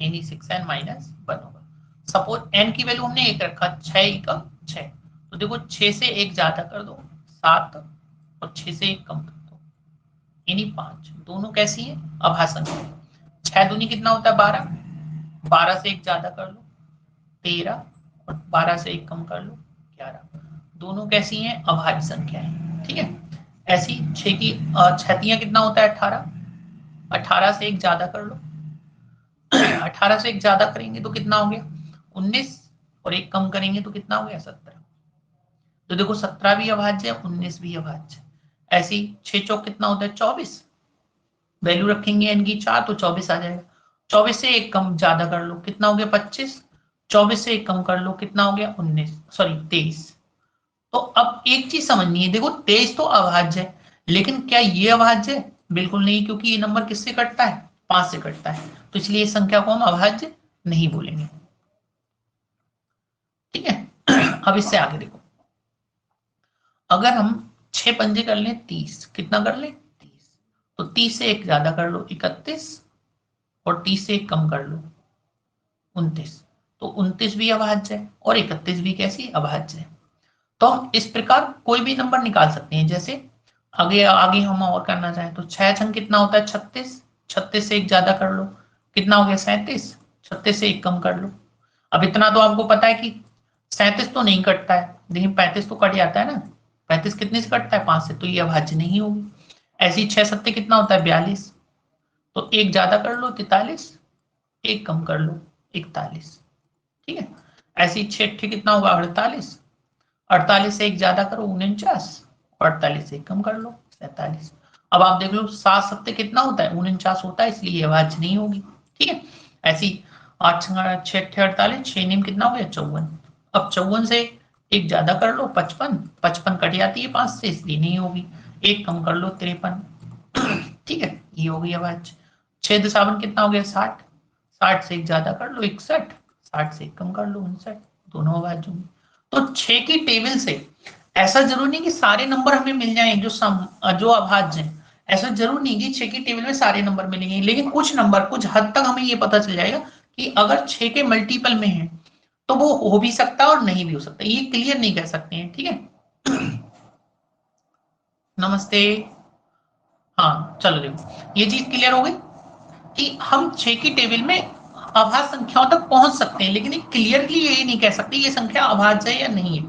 यानी 6n माइनस 1 होगा। सपोज n की वैल्यू हमने एक रखा, 6 एकम 6। तो देखो 6 से एक ज्यादा कर दो 7, और 6 से एक कम कर दो यानी 5। दोनों कैसी है? अभाज्य संख्या। 6 दूनी कितना होता है? 12। 12 से एक ज्यादा कर लो 13, और 12 से एक कम कर लो 11। दोनों कैसी हैं? अभाज्य संख्या है। ठीक है। ऐसी 6 की 6 कितना होता है? 18। 18 से एक ज्यादा कर लो 18 से एक ज्यादा करेंगे तो कितना हो गया? 19, और एक कम करेंगे तो कितना हो गया? 17। तो देखो 17 भी अभाज्य है, 19 भी अभाज्य। ऐसे ही 6 चौक कितना होता है 24, वैल्यू रखेंगे एन की 4 तो 24 आ जाएगा। 24 से एक कम ज्यादा कर लो कितना हो गया 25, 24 से एक कम कर लो कितना हो गया 19, सॉरी 23। तो अब एक चीज समझनी है, देखो 23 तो अभाज्य है, लेकिन क्या ये अभाज्य है? बिल्कुल नहीं, क्योंकि ये नंबर किससे कटता है 5 से कटता है, तो इसलिए इस संख्या को हम अभाज्य नहीं बोलेंगे। ठीक है। अब इससे आगे देखो, अगर हम 6 पंजे कर लें 30, कितना कर लें 30, तो 30 से एक ज्यादा कर लो 31, और 30 से एक कम कर लो 29, तो 29 भी अभाज्य है और 31 भी कैसी अभाज्य है। तो हम इस प्रकार कोई भी नंबर निकाल सकते हैं। जैसे आगे आगे हम और करना चाहें तो 6 छंग कितना होता है 36, 36 से एक ज्यादा कर लो कितना हो गया 37, 36 से एक कम कर लो। अब इतना तो आपको पता है कि 37 तो नहीं कटता है, लेकिन 35 तो कट जाता है ना, 35 कितने से कटता है 5 से, तो ये अभाज्य नहीं होगी। ऐसे ही 6 सत्ते कितना होता है 42, तो एक ज्यादा कर लो 43, एक कम कर लो 41। ठीक है। ऐसे ही 6 कितना होगा 48, 48 से एक ज्यादा करो 49, 48 से एक कम कर लो 47। अब आप देख लो 7 सत्ते कितना होता है 49 होता है, इसलिए ये अभाज्य नहीं होगी। ठीक है। ऐसी 8 6 48, 6 नीम कितना हो गया 54। अब 54 से एक ज्यादा कर लो 55, 55 कट जाती है 5 से, इसलिए नहीं होगी। एक कम कर लो 53। ठीक है, ये हो गई अभाज्य। 6 दशावन कितना हो गया 60, 60 से एक ज्यादा कर लो 61, 60 से एक कम कर लो 59, दोनों अभाज्य होंगे। तो 6 की टेबल से ऐसा जरूर नहीं कि सारे नंबर हमें मिल जाएं जो अभाज्य हैं, ऐसा जरूर नहीं कि 6 की टेबल में सारे नंबर मिलेंगे, लेकिन कुछ नंबर कुछ हद तक हमें ये पता चल जाएगा कि अगर 6 के मल्टीपल में है तो वो हो भी सकता है और नहीं भी हो सकता, ये क्लियर नहीं कह सकते हैं। ठीक है। नमस्ते। हाँ चलो देखो ये चीज क्लियर हो गई कि हम 6 की टेबल में अभाज्य संख्याओं तक पहुंच सकते हैं, लेकिन क्लियरली ये नहीं कह सकते ये संख्या अभाज्य है या नहीं है।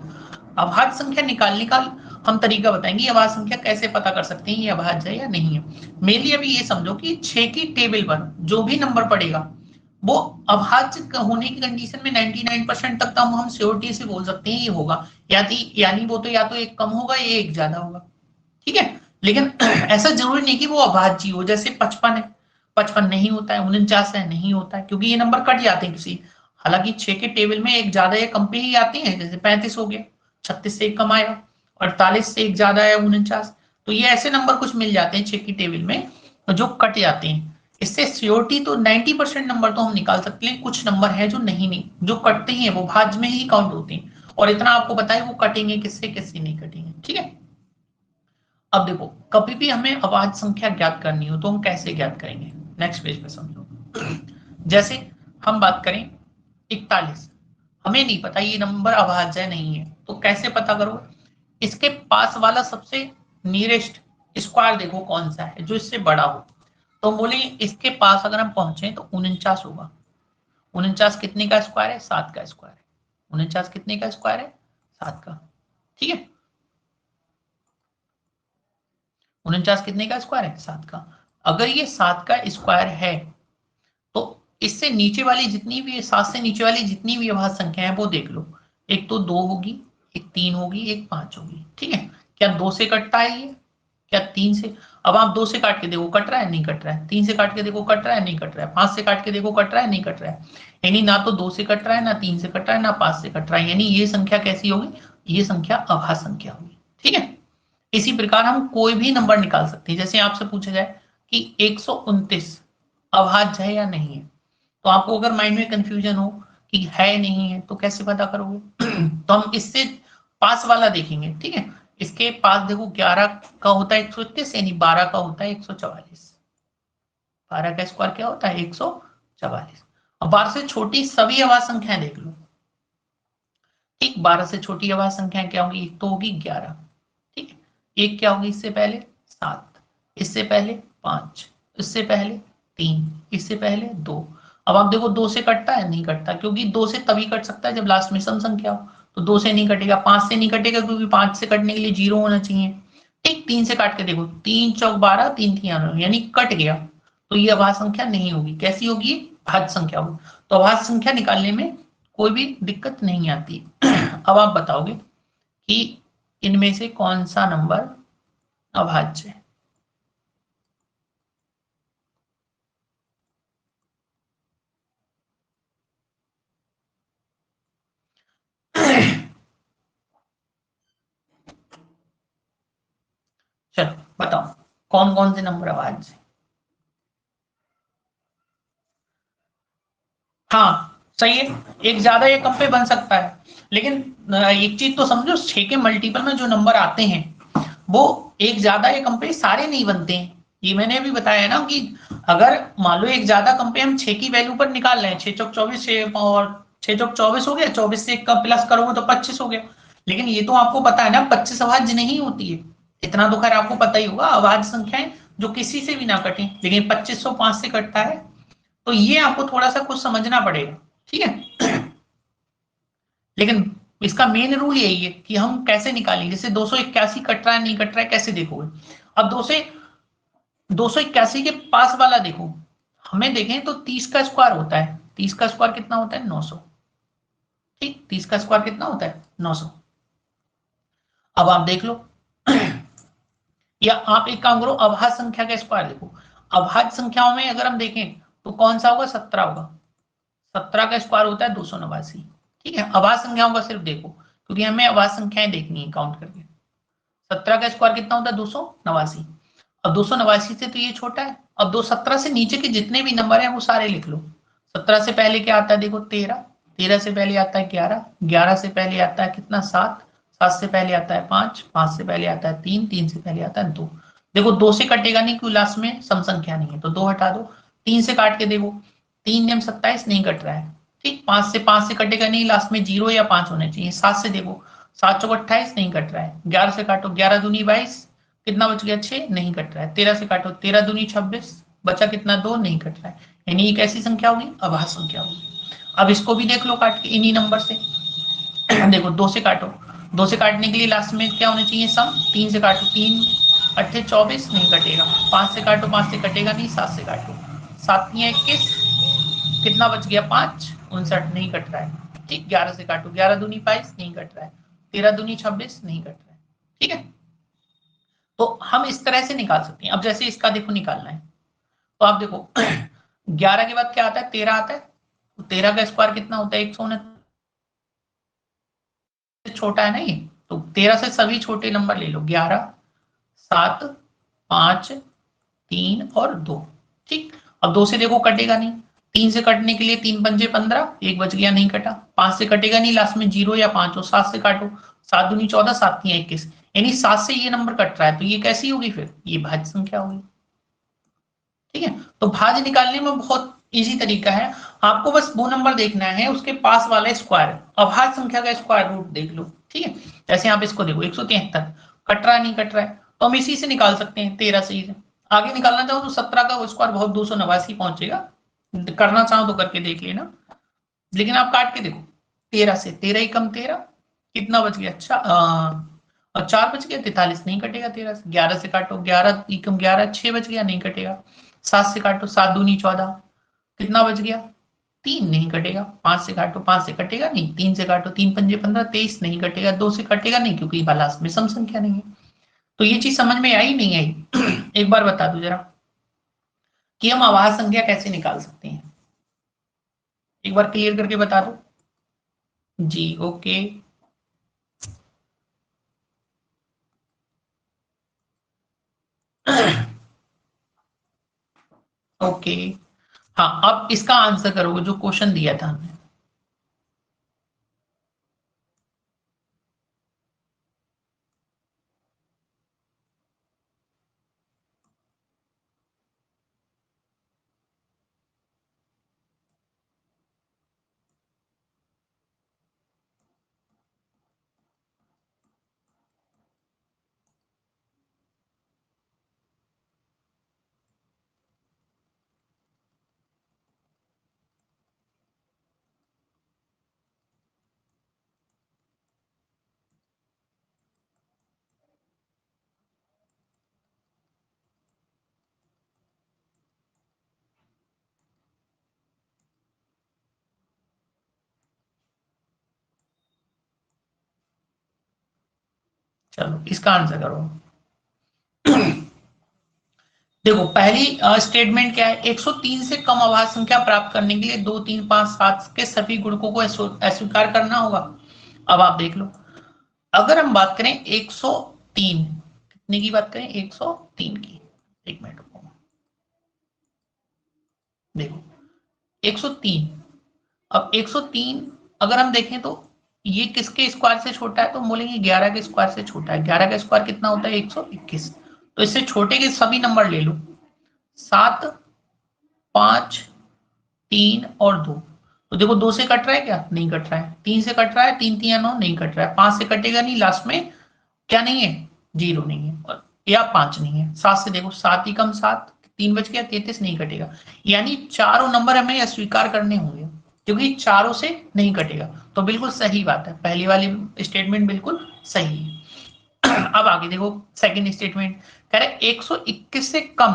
अभाज्य संख्या निकालने का हम तरीका बताएंगे, अभाज्य संख्या कैसे पता कर सकते हैं ये अभाज्य है या नहीं है। मेनली अभी ये समझो कि 6 की टेबल पर जो भी नंबर पड़ेगा वो अभाज्य होने की कंडीशन में 99% तक तो हम श्योरिटी से बोल सकते हैं ये होगा, यानी वो तो या तो एक कम होगा या एक ज्यादा होगा। ठीक है। लेकिन ऐसा जरूरी नहीं कि वो अभाज्य हो, जैसे 55 है 55 नहीं होता है, 49 है नहीं होता है, क्योंकि ये नंबर कट जाते हैं किसी, हालांकि 6 के टेबल में एक ज्यादा या कम पे ही आते हैं, जैसे 35 हो गया 36 से एक कम आएगा, 48 से एक ज्यादा है 49, तो ये ऐसे नंबर कुछ मिल जाते हैं 6 की टेबल में जो कट जाते हैं। इससे श्योरिटी तो 90% नंबर तो हम निकाल सकते हैं, कुछ नंबर है जो नहीं जो कटते ही है वो भाज्य में ही काउंट होते हैं, और इतना आपको पता है वो कटेंगे किससे किससे नहीं कटेंगे। ठीक है। अब देखो कभी भी हमें अभाज्य संख्या ज्ञात करनी हो तो हम कैसे ज्ञात करेंगे, नेक्स्ट पेज पे समझो। जैसे हम बात करें 41, हमें नहीं पता ये नंबर अभाज्य नहीं है, तो कैसे पता करो, इसके पास वाला सबसे नियरेस्ट स्क्वायर देखो कौन सा है जो इससे बड़ा हो, तो बोले इसके पास अगर हम पहुंचे तो 49 होगा। 49 कितने का स्क्वायर है 7 का स्क्वायर है, 49 कितने का स्क्वायर है 7 का। ठीक है। 49 कितने का स्क्वायर है 7 का। अगर ये 7 का स्क्वायर है तो इससे नीचे वाली जितनी भी 7 से नीचे वाली जितनी भी अभाज्य संख्या है वो देख लो, एक तो 2 होगी, एक 3 होगी, एक 5 होगी। ठीक है। क्या 2 से कटता है ये, क्या 3 से? अब आप 2 से काट के देखो कट रहा है नहीं कट रहा है, 3 से काट के देखो कट रहा है नहीं कट रहा है, 5 से काट के देखो कट रहा है नहीं कट रहा है, यानी ना तो 2 से कट रहा है ना 3 से कट रहा है ना 5 से कट रहा है, यानी ये संख्या कैसी होगी, ये संख्या अभाज्य संख्या होगी। ठीक है। इसी प्रकार हम कोई भी नंबर निकाल सकते हैं, जैसे आपसे पूछा जाए कि 129 अभाज्य है या नहीं है, तो आपको अगर माइंड में कंफ्यूजन हो कि है नहीं है तो कैसे पता करोगे तो हम इससे पास वाला देखेंगे। ठीक है। इसके पास देखो 11 का होता है 131, यानी 12 का होता है 144, 12 का स्क्वायर क्या होता है 144। अब 12 से छोटी सभी अभाज्य संख्याएं देख लो। ठीक, 12 से छोटी अभाज्य संख्याएं क्या होगी, एक तो होगी 11, ठीक है, एक क्या होगी इससे पहले 7, इससे पहले 5, इससे पहले 3, इससे पहले 2। अब आप देखो 2 से कटता है नहीं कटता, क्योंकि 2 से तभी कट सकता है जब लास्ट में सम संख्या हो, तो 2 से नहीं कटेगा, 5 से नहीं कटेगा क्योंकि 5 से कटने के लिए 0 होना चाहिए। ठीक, 3 से काट के देखो 3 चौक 12, 3 3 यानी कट गया, तो ये अभाज्य संख्या नहीं होगी, कैसी होगी भाज्य संख्या होगी। तो अभाज्य संख्या निकालने में कोई भी दिक्कत नहीं आती। अब आप बताओगे कि इनमें से कौन सा नंबर अभाज्य है? चलो बताओ, कौन कौन से नंबर अभाज्य है? हाँ सही है, एक ज्यादा एक कम पे बन सकता है, लेकिन एक चीज तो समझो, 6 के मल्टीपल में जो नंबर आते हैं वो एक ज्यादा एक कम पे सारे नहीं बनते हैं। ये मैंने अभी बताया ना कि अगर मान लो एक ज्यादा कम पे हम 6 की वैल्यू पर निकाल रहे हैं, 6 चौक 24, 6 और 6 चौक 24 हो गया, 24 से 1 का प्लस करोगे तो 25 हो गया। लेकिन ये तो आपको पता है ना 25 अभाज्य नहीं होती है, इतना तो खैर आपको पता ही होगा, अभाज्य संख्याएं जो किसी से भी ना कटे, लेकिन 2505 से कटता है। तो ये आपको थोड़ा सा कुछ समझना पड़ेगा, ठीक है। लेकिन इसका मेन रूल यही है कि हम कैसे निकालेंगे, जैसे 281 कट रहा है नहीं कट रहा है कैसे देखोगे। अब 281 के पास वाला देखो, हमें देखें तो 30 का स्क्वायर होता है, 30 का स्क्वायर कितना होता है 900। ठीक, 30 का स्क्वायर कितना होता है 900। अब आप देख लो या आप एक काम करो, अभाज्य संख्या का स्क्वायर देखो। अभाज्य संख्याओं में अगर हम देखें तो कौन सा होगा 17 होगा, 17 का स्क्वायर होता है 289। ठीक है, अभाज्य संख्याओं का सिर्फ देखो, क्योंकि हमें अभाज्य संख्याएं देखनी है काउंट करके। 17 का स्क्वायर कितना होता है 289। अब 289 से तो ये छोटा है, अब 217 से नीचे के जितने भी नंबर हैं वो सारे लिख लो। 17 से पहले क्या आता है देखो 13, 13 से पहले आता है 11, 11 से पहले आता है कितना 7, 7 से पहले आता है 5, 5 से पहले आता है 3, 3 से पहले आता है 2। देखो 2 से कटेगा नहीं क्योंकि लास्ट में सम संख्या नहीं है, तो 2 हटा दो। 3 से काट के देखो, 3 नियम 27 नहीं कट रहा है। ठीक, 5 से कटेगा नहीं, लास्ट में 0 या 5 होने चाहिए। 7 से देखो, 7 चौक 28 नहीं कट रहा है। 11 से काटो, 11 दूनी 22, कितना बच गया 6 नहीं कट रहा है। 13 से काटो, 13 दूनी 26, बचा कितना 2 नहीं कट रहा है। यानी एक ऐसी संख्या होगी अभाज्य संख्या होगी। अब इसको भी देख लो काट के इन्हीं नंबर से। देखो 2 से काटो, 2 से काटने के लिए लास्ट में क्या होने चाहिए सम। 3 से काटो, 3 अट्ठे 24 नहीं कटेगा। 5 से काटो, 5 से कटेगा नहीं। 7 से काटो, 7 तियां 21, कितना बच गया 5, 59 नहीं कट रहा है। ठीक, 11 से काटो, 11 दूनी 22 नहीं कट रहा है। 13 दूनी 26 नहीं कट रहा है। ठीक है, तो हम इस तरह से निकाल सकते हैं। अब जैसे इसका देखो निकालना है, तो आप देखो 11 के बाद क्या आता है 13 आता है, तो 13 का स्क्वायर कितना होता है 129, छोटा है ना ये, तो 13 से सभी छोटे नंबर ले लो, 11, 7, 5, 3 और 2। ठीक, अब 2 से देखो कटेगा नहीं, 3 से कटने के लिए 3 पंजे 15, एक बच गया नहीं कटा। 5 से कटेगा नहीं, लास्ट में 0 या 5 हो। 7 से काटो, 7 दूनी 14, 7 तियां 21, यानी 7 से ये नंबर कट रहा है, तो ये कैसी होगी फिर, ये भाज्य संख्या होगी। ठीक है, तो भाज्य निकालने में बहुत इजी तरीका है, आपको बस वो नंबर देखना है उसके पास वाला स्क्वायर, अभाज्य संख्या का स्क्वायर रूट देख लो। ठीक है, जैसे आप इसको देखो 173 कट रहा है नहीं कट रहा है, तो हम इसी से निकाल सकते हैं 13 से ही। आगे निकालना चाहो तो 17 का स्क्वायर बहुत 289 पहुंचेगा, करना चाहो तो करके देख लेना, लेकिन आप काट के देखो। 13 से 13 ही कम 13, कितना बच गया, अच्छा और 4 बच गया, 43 नहीं कटेगा 13 से। 11 से काटो, 11 ही कम 11, 6 बच गया नहीं कटेगा। 7 से काटो, 7 दूनी 14, कितना बच गया 3 नहीं कटेगा। 5 से काटो, 5 से कटेगा नहीं। 3 से काटो, 3 पंजे 15, 23 नहीं कटेगा। 2 से कटेगा नहीं क्योंकि लास्ट में सम संख्या नहीं है। तो ये चीज समझ में आई नहीं आई एक बार बता दो जरा कि हम आवाज संख्या कैसे निकाल सकते हैं, एक बार क्लियर करके बता दो जी। Okay, okay. हाँ, अब इसका आंसर करोगे जो क्वेश्चन दिया था हमने। चलो इसका आंसर करो। देखो पहली स्टेटमेंट क्या है, 103 से कम अभाज्य संख्या प्राप्त करने के लिए 2, 3, 5, 7 के सभी गुणकों को अस्वीकार करना होगा। अब आप देख लो, अगर हम बात करें 103, कितने की बात करें, 103 की, एक मिनट रुको, देखो 103, अब 103 अगर हम देखें तो ये किसके स्क्वायर से छोटा है, तो बोलेंगे 11 के स्क्वायर से छोटा है। 11 का स्क्वायर कितना होता है, 121। तो इससे छोटे के सभी नंबर ले लो, 7, 5, 3 और 2। तो देखो 2 से कट रहा है क्या, नहीं कट रहा है। 3 से कट रहा है, 3 3 9 नहीं कट रहा है। 5 से कटेगा नहीं, लास्ट में क्या नहीं है, 0 नहीं है, और या 5 नहीं है। 7 से देखो, 7 ही कम 7, 3 बच गया, 33 नहीं कटेगा। यानी चारों नंबर हमें अस्वीकार करने होंगे, क्योंकि चारों से नहीं कटेगा। तो बिल्कुल सही बात है, पहली वाली स्टेटमेंट बिल्कुल सही है। अब आगे देखो सेकंड स्टेटमेंट, कह रहे 121 से कम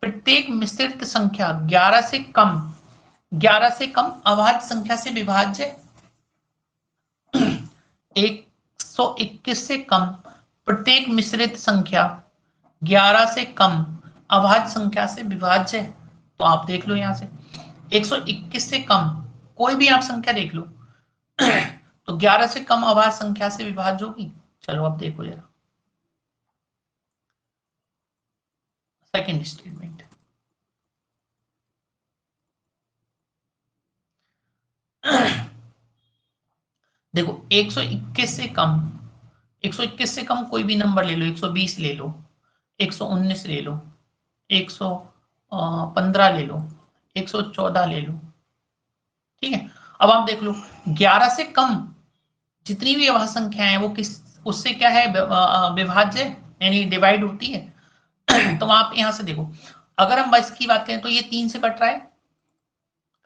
प्रत्येक मिश्रित संख्या 11 से कम अभाज्य संख्या से विभाज्य। 121 से कम प्रत्येक मिश्रित संख्या 11 से कम अभाज्य संख्या से विभाज्य है। तो आप देख लो यहां से 121 से कम कोई भी आप संख्या देख लो तो 11 से कम अभाज्य संख्या से विभाज्य होगी। चलो अब देखो जरा सेकंड स्टेटमेंट। देखो 121 से कम, 121 से कम कोई भी नंबर ले लो, 120 ले लो, 119 ले लो, 115 ले लो, 114 ले लो, ठीक है। अब आप देख लो 11 से कम जितनी भी अभाज्य संख्या है वो किस, उससे क्या है, विभाज्य यानी डिवाइड होती है। तो आप यहां से देखो, अगर हम 22 की बात करें तो ये 3 से कट रहा है,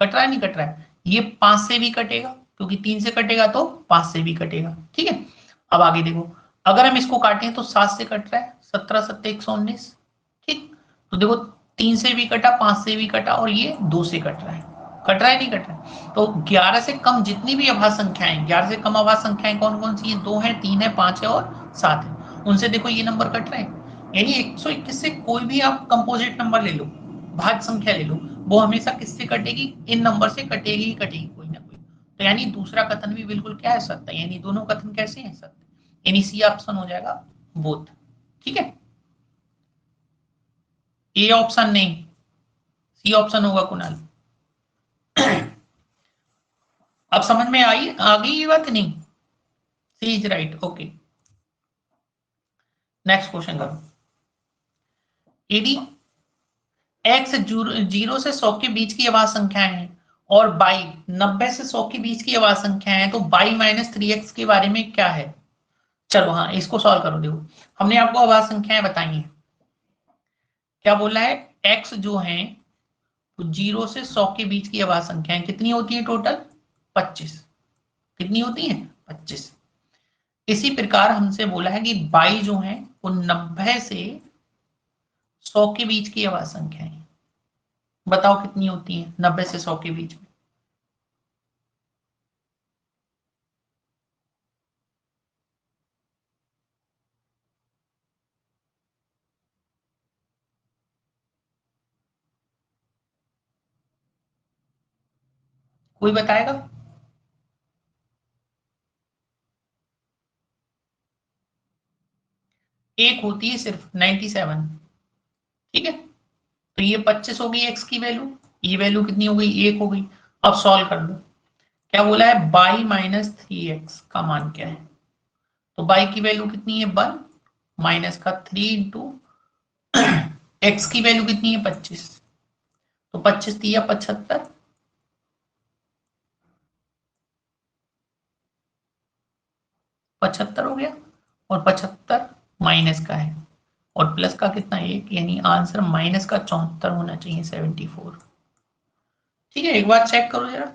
कट रहा है नहीं कट रहा है, ये 5 से भी कटेगा, क्योंकि 3 से कटेगा तो 5 से भी कटेगा, ठीक है। अब आगे देखो, अगर हम इसको काटें तो 7 से कट रहा है, 17 7 119, ठीक। तो देखो 3 से भी कटा, 5 से भी कटा, और ये 2 से कट रहा है, कट रहा है नहीं कट रहा है। तो 11 से कम जितनी भी अभाज्य संख्याएं, 11 से कम अभाज्य संख्याएं कौन कौन सी है, 2 है, 3 है, 5 है और 7 है, उनसे देखो ये नंबर कट रहे हैं। यानी 121 से कोई भी आप कंपोजिट नंबर ले लो, भाज्य संख्या ले लो, वो हमेशा किससे कटेगी, इन नंबर से कटेगी ही कटेगी कोई ना कोई। तो यानी दूसरा कथन भी बिल्कुल क्या है, सत्य है। यानी दोनों कथन कैसे हैं, सत्य। यानी सी ऑप्शन हो जाएगा बोथ, ठीक है। ए ऑप्शन नहीं, सी ऑप्शन होगा कुणाल। अब समझ में आई, आ गई ये बात नहीं, C is right, okay. Next question करो। यदि एक्स 0 से 100 के बीच की अभाज्य संख्याएं हैं और बाई 90 से 100 के बीच की अभाज्य संख्याएं हैं, तो बाई -3x के बारे में क्या है। चलो हाँ, इसको सॉल्व करो। देखो हमने आपको अभाज्य संख्याएं बताई हैं, क्या बोला है, एक्स जो है 0 से 100 के बीच की अभाज्य संख्याएं कितनी होती है, टोटल 25। कितनी होती है, 25। इसी प्रकार हमसे बोला है कि बाई जो है वो 90 से 100 के बीच की अभाज्य संख्याएं, बताओ कितनी होती है 90 से 100 के बीच में। कोई बताएगा। एक होती है सिर्फ 97, ठीक है। तो ये 25 हो गई एक्स की वैल्यू, ये वैल्यू कितनी हो गई, 1 हो गई। अब सॉल्व कर दो, क्या बोला है, बाई -3x का मान क्या है। तो बाई की वैल्यू कितनी है, 1, माइनस का 3 इंटू एक्स की वैल्यू कितनी है, 25। तो 25 दिया 75, 75 हो गया, और 75 माइनस का है और प्लस का कितना, 1, यानी आंसर माइनस का 74 होना चाहिए, 74। ठीक है, एक बार चेक करो जरा।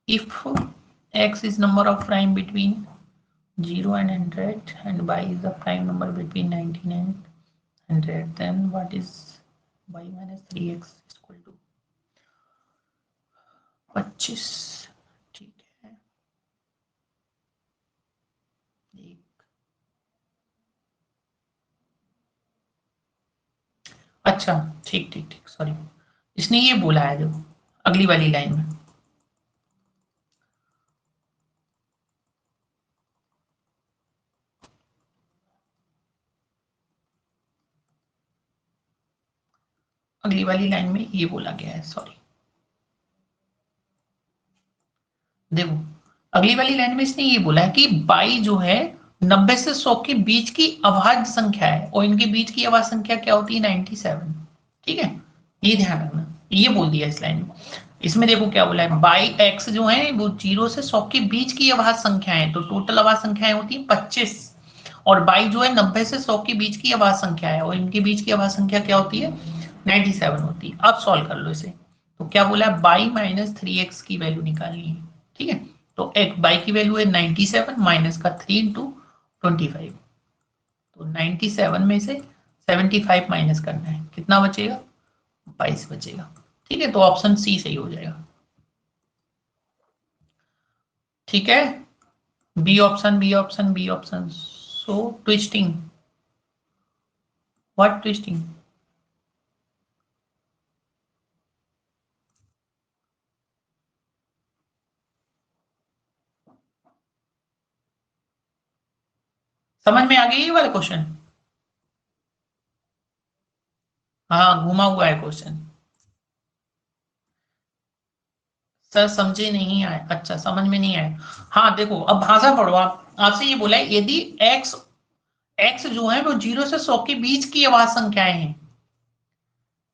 If x is number of prime between 0 and 100 and y is the prime number between 99 and 100, then what is y -3x equal to 25, ठीक है। अच्छा ठीक ठीक ठीक, सॉरी, इसने ये बोला है जो अगली वाली लाइन में। अगली वाली लाइन में ये बोला गया है, सॉरी। देखो अगली वाली लाइन में इसने ये बोला है कि बाई जो है 90 से 100 के बीच की अभाज्य संख्या है, और इनके बीच की अभाज्य संख्या क्या होती है? 97। ठीक है, ये ध्यान रखना, ये बोल दिया इस लाइन में। इसमें देखो क्या बोला है, बाई एक्स जो है वो 0 से 100 के बीच की अभाज्य संख्या है, तो टोटल अभाज्य संख्याएं होती है 25, और बाई जो है 90 से 100 के बीच की अभाज्य संख्या है, और इनके बीच की अभाज्य संख्या क्या होती है? 97 होती है। अब सॉल्व कर लो इसे। तो क्या बोला है, बाई माइनस 3x की वैल्यू निकालनी है। ठीक है, तो एक बाई की वैल्यू है 97 माइनस का 3 इंटू 25, तो 97 में से 75 माइनस करना है, कितना बचेगा? 22 बचेगा। ठीक है, तो ऑप्शन सी सही हो जाएगा। ठीक है, B option, B option, B option. So twisting, what twisting? समझ में आ गया ये वाला क्वेश्चन? हाँ, घुमा हुआ है क्वेश्चन। सर समझे नहीं आए? अच्छा, समझ में नहीं आए। हाँ देखो, अब भाषा पढ़ो आप। आपसे ये बोला है यदि x x जो है वो 0 से 100 के बीच की अभाज्य संख्याएं हैं,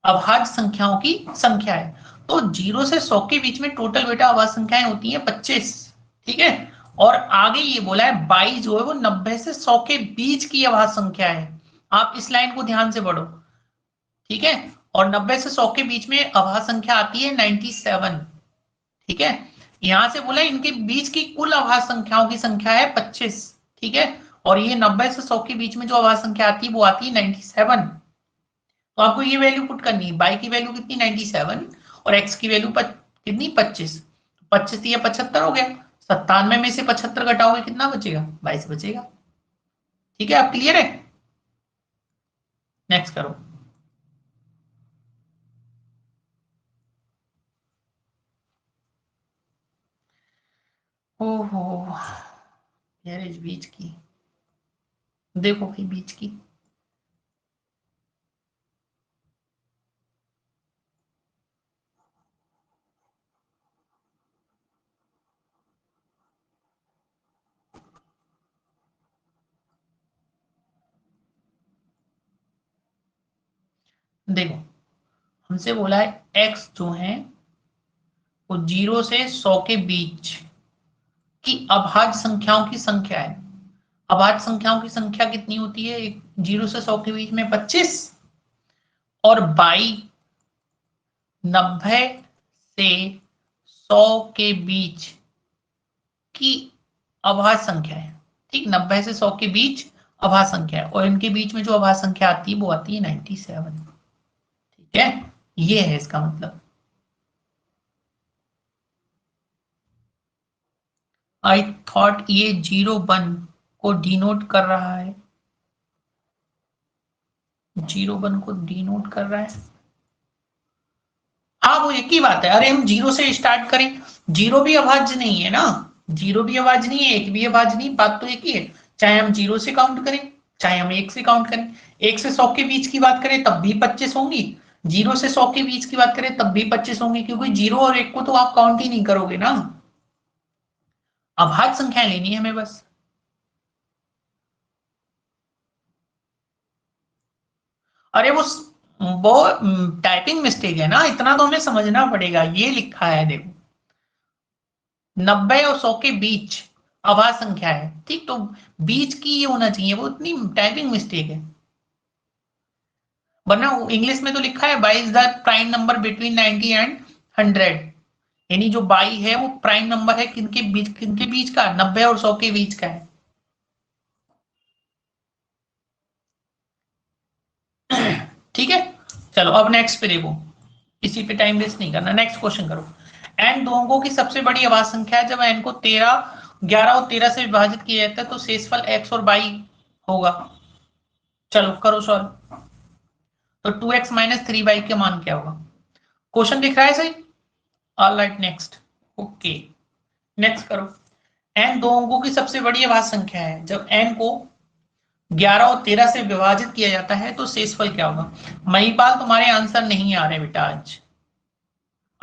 अभाज्य संख्याओं की संख्या है, तो 0 से 100 के बीच में टोटल बेटा अभाज्य संख्याएं होती है 25। ठीक है, और आगे ये बोला है बाई जो है वो 90 से 100 के बीच की अभाज्य संख्या है। आप इस लाइन को ध्यान से पढ़ो। ठीक है, और 90 से 100 के बीच में अभाज्य संख्या आती है 97। ठीक है, यहां से बोला इनके बीच की कुल अभाज्य संख्याओं की संख्या है 25। ठीक है, और ये 90 से 100 के बीच में जो अभाज्य संख्या आती है वो आती है 97। तो आपको ये वैल्यू पुट करनी है, बाई की वैल्यू कितनी? 97, और एक्स की वैल्यू कितनी? 25। 25 या 75 हो गया, 97 में से 75 घटाओगे कितना बचेगा? 22 बचेगा। ठीक है, आप क्लियर है? नेक्स्ट करो। ओहो, गैरेज बीच की, देखो भाई बीच की। देखो हमसे बोला है एक्स जो है वो 0 से 100 के बीच की अभाज्य संख्याओं की संख्या है। अभाज्य संख्याओं की संख्या कितनी होती है? 0 से 100 के बीच में 25, और बाई 90 से 100 के बीच की अभाज्य संख्या है। ठीक, 90 से 100 के बीच अभाज्य संख्या है, और इनके बीच में जो अभाज्य संख्या आती है वो आती है 97। ठीक है, ये है इसका मतलब। आई थॉट ये 01 को डिनोट कर रहा है, 01 को डिनोट कर रहा है। हाँ वो एक ही बात है, अरे हम 0 से स्टार्ट करें, 0 भी अभाज्य नहीं है ना, 0 भी अभाज्य नहीं है, 1 भी अभाज्य नहीं, बात तो एक ही है। चाहे हम 0 से काउंट करें, चाहे हम 1 से काउंट करें। 1 से 100 के बीच की बात करें तब भी 25 होंगी, 0 से 100 के बीच की बात करें तब भी 25 होंगी, क्योंकि 0 और 1 को तो आप काउंट ही नहीं करोगे ना, अभाज्य संख्या लेनी है हमें बस। अरे वो टाइपिंग मिस्टेक है ना, इतना तो हमें समझना पड़ेगा। ये लिखा है देखो, 90 और 100 के बीच अभाज्य संख्या है, ठीक, तो बीच की ये होना चाहिए, वो इतनी टाइपिंग मिस्टेक है। वरना इंग्लिश में तो लिखा है by is the prime number between 90 and 100, यानी जो बाई है वो प्राइम नंबर है किनके बीच का? 90 और 100 के बीच का है। ठीक है, चलो अब नेक्स्ट पे देखो, इसी पे टाइम वेस्ट नहीं करना, नेक्स्ट क्वेश्चन करो। एन दो अंकों की सबसे बड़ी अभाज्य संख्या है, जब एन को 11 और 13 से विभाजित किया जाता है तो शेषफल एक्स और बाई होगा। चलो करो सॉल्व। तो 2x माइनस 3y का मान क्या होगा? क्वेश्चन दिख रहा है सही? All right, next. Okay, next करो। n दो अंकों की सबसे बड़ी अभाज्य संख्या है। जब n को 11 और 13 से विभाजित किया जाता है तो शेषफल क्या होगा? महिपाल, तुम्हारे आंसर नहीं आ रहे बेटा आज।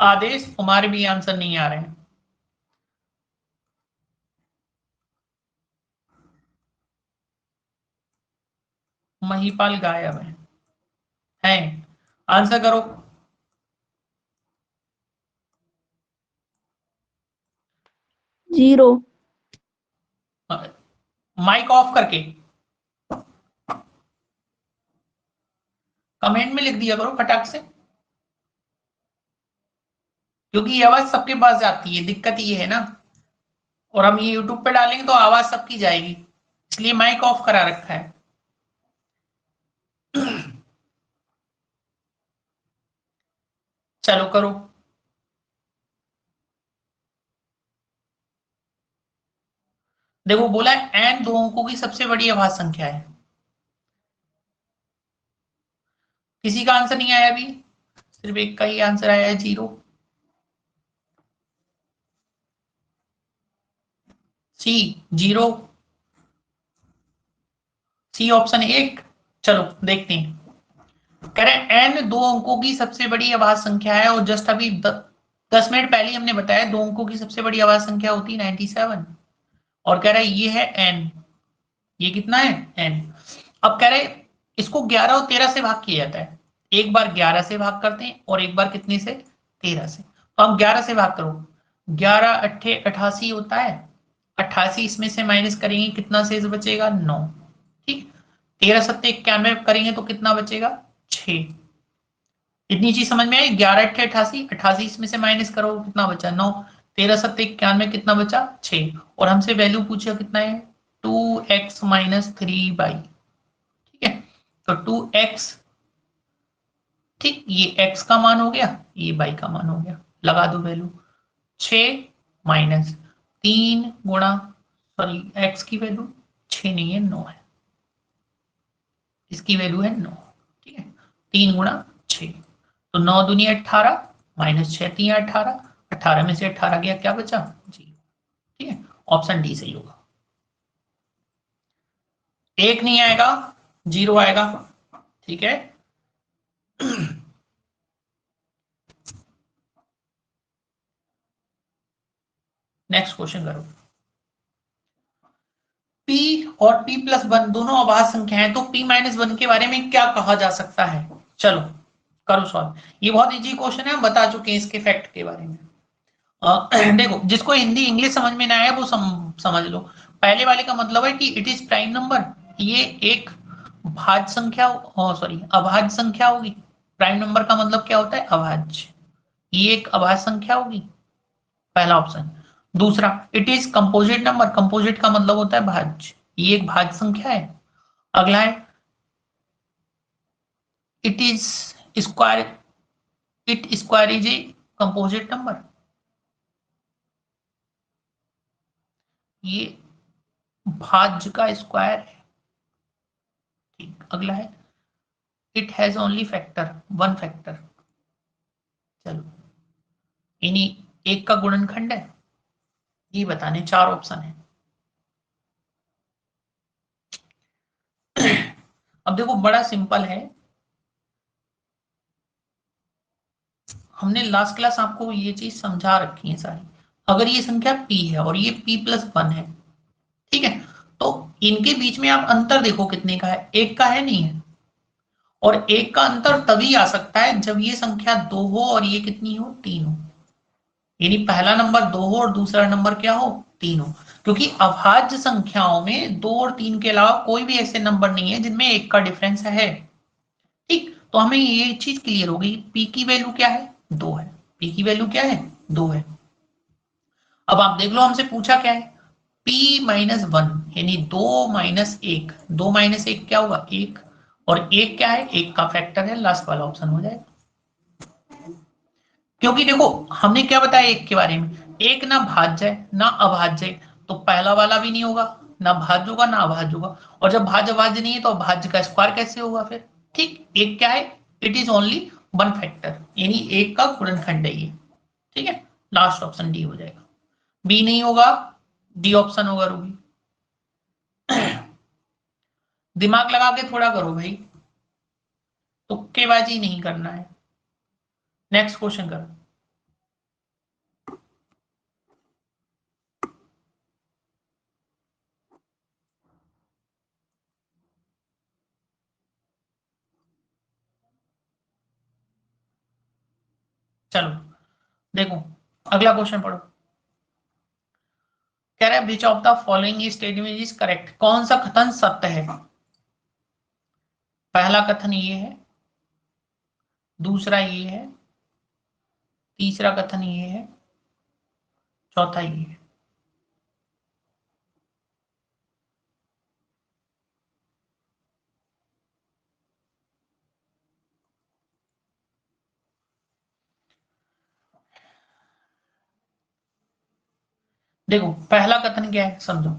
आदेश, तुम्हारे भी आंसर नहीं आ रहे हैं। महिपाल गायब है आंसर करो।
जीरो।
माइक ऑफ करके कमेंट में लिख दिया करो फटाक से, क्योंकि ये आवाज सबके पास जाती है, दिक्कत ये है ना। और हम ये यूट्यूब पे डालेंगे तो आवाज सबकी जाएगी, इसलिए माइक ऑफ करा रखा है। चलो करो। देखो बोला एन दो अंकों की सबसे बड़ी अभाज्य संख्या है। किसी का आंसर नहीं आया अभी, सिर्फ एक का ही आंसर आया है, 0। सी 0, सी ऑप्शन 1। चलो देखते हैं। कह रहे एन दो अंकों की सबसे बड़ी अभाज्य संख्या है, और जस्ट अभी 10 मिनट पहले हमने बताया दो अंकों की सबसे बड़ी अभाज्य संख्या होती है 97। और कह रहा है ये है एन, ये कितना है एन। अब कह रहे इसको 11 और 13 से भाग किया जाता है। एक बार 11 से भाग करते हैं और एक बार कितने से? 13 से। तो हम 11 से भाग करो, 11 अट्ठे 88 होता है। 88 इसमें से माइनस करेंगे, कितना शेष बचेगा? 9। ठीक। 13 सत्ते 91 करेंगे तो कितना बचेगा? 6। इतनी चीज समझ में आई? 11 अट्ठे 88, 88 इसमें से माइनस करो, कितना बचा? 9। 13 सत्ते 91, कितना बचा? 6। और हमसे वैल्यू पूछा कितना है? 2x minus 3y। ठीक है, तो 2x, ठीक, ये x का मान हो गया, ये y का मान हो गया, लगा दो वैल्यू। 6 माइनस 3 गुणा, सॉरी x की वैल्यू 6 नहीं है, 9 है, इसकी वैल्यू है 9। ठीक है, 3 गुणा 6, तो 9 दूनी 18 माइनस 6 3 18, 18 में से 18 गया, क्या बचा? 0। ठीक है, ऑप्शन डी सही होगा। 1 नहीं आएगा, 0 आएगा। ठीक है। नेक्स्ट क्वेश्चन करो। p और p प्लस 1 दोनों अभाज्य संख्या है, तो p माइनस 1 के बारे में क्या कहा जा सकता है? चलो करो सॉल्व। ये बहुत इजी क्वेश्चन है, हम बता चुके हैं इसके फैक्ट के बारे में। देखो, जिसको हिंदी इंग्लिश समझ में ना आया वो समझ लो। पहले वाले का मतलब है कि इट इज प्राइम नंबर, ये एक भाज्य संख्या, सॉरी अभाज्य संख्या होगी। प्राइम नंबर का मतलब क्या होता है? अभाज्य। ये एक अभाज्य संख्या होगी, पहला ऑप्शन। दूसरा, it is composite number, composite का मतलब होता है भाज्य, ये एक भाज्य संख्या है। अगला है it is square, it square is a composite number, ये भाज्य का स्क्वायर है। ठीक, अगला है it has only factor, one factor. चलो, इन्हीं एक का गुणनखंड है, ये बताने 4 ऑप्शन है। अब देखो बड़ा सिंपल है, हमने लास्ट क्लास आपको ये चीज समझा रखी है सारी। अगर ये संख्या p है और ये p प्लस 1 है, ठीक है, तो इनके बीच में आप अंतर देखो कितने का है? एक का है, नहीं है। और एक का अंतर तभी आ सकता है जब ये संख्या 2 हो और ये कितनी हो? 3 हो। यानी पहला नंबर 2 हो और दूसरा नंबर क्या हो? 3 हो। क्योंकि अभाज्य संख्याओं में 2 और 3 के अलावा कोई भी ऐसे नंबर नहीं है जिनमें एक का डिफरेंस है। ठीक, तो हमें ये चीज क्लियर हो गई, p की वैल्यू क्या है? 2 है। p की वैल्यू क्या है? 2 है। अब आप देख लो, हमसे पूछा क्या है? p माइनस 1, यानी 2 माइनस 1, 2 माइनस 1 क्या होगा? 1। और 1 क्या है? 1 का फैक्टर है, लास्ट वाला ऑप्शन हो जाएगा। क्योंकि देखो हमने क्या बताया एक के बारे में, एक ना भाज्य है ना अभाज्य है, तो पहला वाला भी नहीं होगा, ना भाज्य होगा ना अभाज्य होगा। और जब भाज्य अभाज्य नहीं है तो अभाज्य का स्क्वायर कैसे होगा फिर? ठीक, एक क्या है? It is only one factor, यानी एक का गुणनखंड है ये। ठीक है, लास्ट ऑप्शन डी हो जाएगा, बी नहीं होगा, डी ऑप्शन होगा रूबी। दिमाग लगा के थोड़ा करो भाई, तुक्केबाजी नहीं करना है। नेक्स्ट क्वेश्चन करो। चलो देखो, अगला क्वेश्चन पढ़ो। कह रहा है which of the following statement is correct, कौन सा कथन सत्य है। पहला कथन ये है, दूसरा ये है, तीसरा कथन ये है, चौथा ये है। देखो पहला कथन क्या है समझो,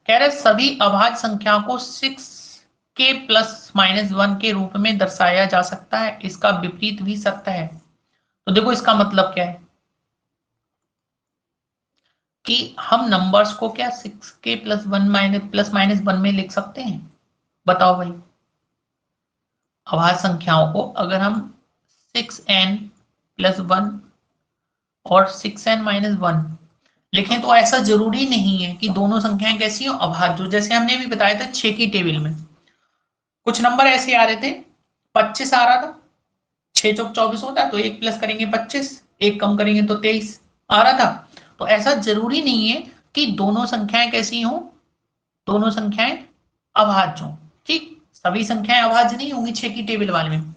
कह रहे सभी अभाज्य संख्याओं को 6k+-1 के रूप में दर्शाया जा सकता है, इसका विपरीत भी सत्य है। तो देखो इसका मतलब क्या है कि हम नंबर्स को क्या 6k+1 में लिख सकते हैं, बताओ भाई। अभाज्य संख्याओं को अगर हम 6n+1 और 6n-1 लिखें तो ऐसा जरूरी नहीं है कि दोनों संख्याएं कैसी हो, अभाज्य। जैसे हमने भी बताया था 6 की टेबल में कुछ नंबर ऐसे आ रहे थे, 25 आ रहा था, 6 चौक 24 होता है, तो एक प्लस करेंगे 25, एक कम करेंगे तो 23 आ रहा था। तो ऐसा जरूरी नहीं है कि दोनों संख्याएं कैसी हो, दोनों संख्याएं अभाज्य हो। ठीक, सभी संख्याएं अभाज्य नहीं होंगी 6 की टेबल वाले में,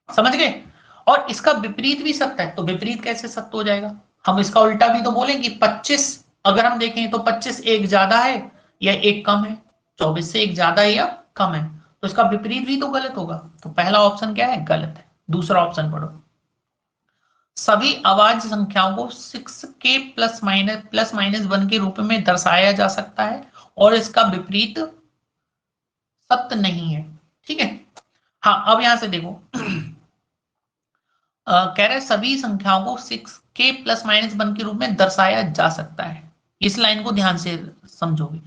समझ गए। और इसका विपरीत भी सत्य है, तो विपरीत कैसे सत्य हो जाएगा, हम इसका उल्टा भी तो बोलेंगे। 25 अगर हम देखें तो 25 एक ज्यादा है या एक कम है, 24 से एक ज्यादा है या कम है, तो इसका विपरीत भी तो गलत होगा। तो पहला ऑप्शन क्या है, गलत है। दूसरा ऑप्शन पढ़ो, सभी अभाज्य संख्याओं को 6k+-1 के रूप में दर्शाया जा सकता है और इसका विपरीत सत्य नहीं है। ठीक है, हाँ अब यहां से देखो कह रहे सभी संख्याओं को 6k+-1 के रूप में दर्शाया जा सकता है। इस लाइन को ध्यान से समझोगे,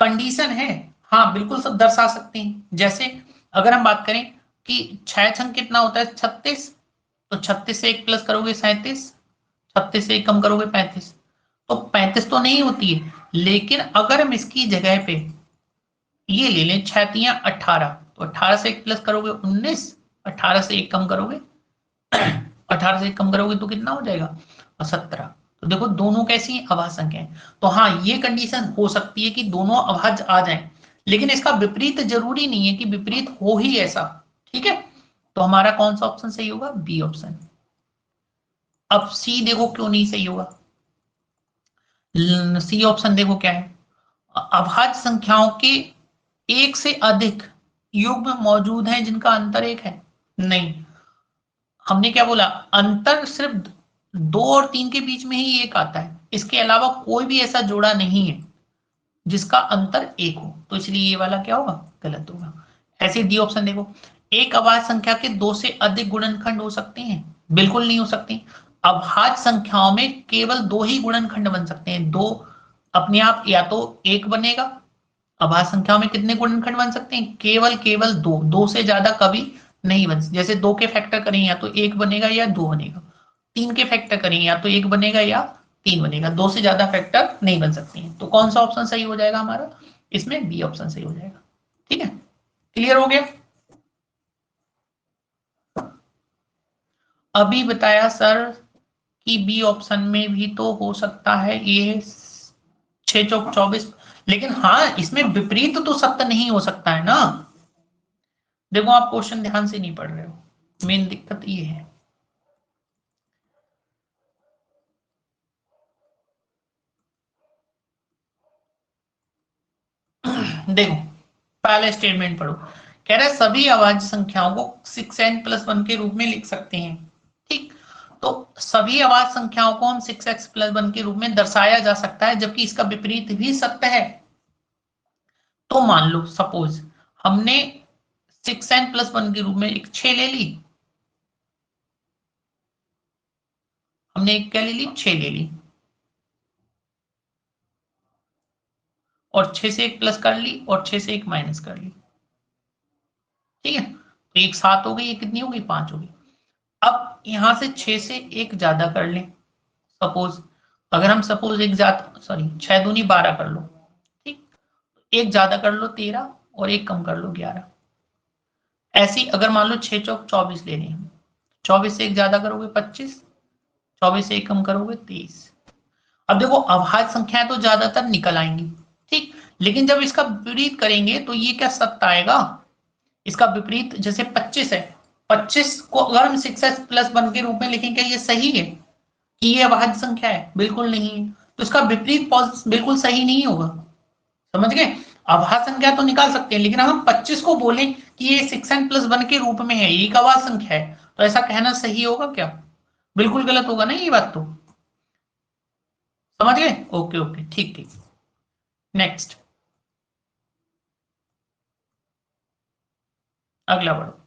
कंडीशन है। हाँ बिल्कुल सब दर्शा सकते हैं। जैसे अगर हम बात करें कि 6 छंग कितना होता है 36, तो 36 से एक प्लस करोगे 37, 36 से एक कम करोगे 35, तो 35 तो नहीं होती है। लेकिन अगर हम इसकी जगह पे ये ले लें 6×3=18, तो 18 से एक प्लस करोगे 19, 18 से एक कम करोगे 18 से कम करोगे तो कितना हो जाएगा 17। तो देखो दोनों कैसी हैं, अभाज्य संख्याएं। तो हाँ ये कंडीशन हो सकती है कि दोनों अभाज्य आ जाएं, लेकिन इसका विपरीत जरूरी नहीं है कि विपरीत हो ही ऐसा। ठीक है, तो हमारा कौन सा ऑप्शन सही होगा, बी ऑप्शन। अब सी देखो क्यों नहीं सही होगा, सी ऑप्शन देखो क्या है, अभाज्य संख्याओं के एक से अधिक युग्म मौजूद हैं जिनका अंतर एक है। नहीं, हमने क्या बोला, अंतर सिर्फ 2 और 3 के बीच में ही एक आता है, इसके अलावा कोई भी ऐसा जोड़ा नहीं है जिसका अंतर एक हो, तो इसलिए ये वाला क्या होगा, गलत होगा। ऐसे डी ऑप्शन देखो, एक अभाज्य संख्या के 2 से अधिक गुणनखंड हो सकते हैं, बिल्कुल नहीं हो सकते। अभाज्य संख्याओं में केवल 2 ही गुणनखंड बन सकते हैं, दो अपने आप, या तो एक बनेगा। अभाज्य संख्याओं में कितने गुणनखंड बन सकते हैं, केवल केवल दो, दो से ज्यादा कभी नहीं बन सकते। जैसे 2 के फैक्टर करें या तो एक बनेगा या 2 बनेगा, 3 के फैक्टर करें या तो एक बनेगा या 3 बनेगा, 2 से ज्यादा फैक्टर नहीं बन सकते हैं। तो कौन सा ऑप्शन सही हो जाएगा हमारा, इसमें बी ऑप्शन सही हो जाएगा। ठीक है, क्लियर हो गया। अभी बताया सर कि बी ऑप्शन में भी तो हो सकता है ये 6 चौक 24, लेकिन हाँ इसमें विपरीत तो सत्य नहीं हो सकता है ना। देखो आप क्वेश्चन ध्यान से नहीं पढ़ रहे हो, मेन दिक्कत ये है। देखो पहले स्टेटमेंट पढ़ो, कह रहा है सभी अभाज्य संख्याओं को 6n+1 के रूप में लिख सकते हैं। ठीक, तो सभी अभाज्य संख्याओं को हम 6x+1 के रूप में दर्शाया जा सकता है, जबकि इसका विपरीत भी सत्य है। तो मान लो सपोज हमने 6n+1 के रूप में एक 6 ले ली, हमने एक क्या ले ली, 6 ले ली, और 6 से एक प्लस कर ली और 6 से एक माइनस कर ली, ठीक है। तो एक 7 हो गई, ये कितनी हो गई, 5 हो गई। अब यहां से 6 से एक ज्यादा कर लें, सपोज अगर हम सपोज एक ज्यादा, सॉरी 6 दूनी 12 कर लो, ठीक, एक ज्यादा कर लो 13 और एक कम कर लो 11। ऐसी अगर मान लो 6 चौक 24 ले लें, 24 से एक ज्यादा करोगे 25, 24 से एक कम करोगे 23। अब देखो अभाज्य संख्याएं तो ज्यादातर निकल आएंगी, ठीक, लेकिन जब इसका विपरीत करेंगे तो ये क्या सत्य आएगा, इसका विपरीत जैसे 25 है, 25 को अगर हम 6s प्लस 1 के रूप में लिखेंगे, ये सही है कि ये अभाज्य संख्या है, बिल्कुल नहीं है। तो इसका विपरीत बिल्कुल सही नहीं होगा, समझ गए। अभाज्य संख्या तो निकाल सकते हैं, लेकिन हम 25 को बोलें कि ये 6n प्लस 1 के रूप में है, ये एक अभाज्य संख्या है, तो ऐसा कहना सही होगा क्या, बिल्कुल गलत होगा ना ये बात, तो समझ गए। ओके ओके, ठीक ठीक। नेक्स्ट, अगला बढ़ो।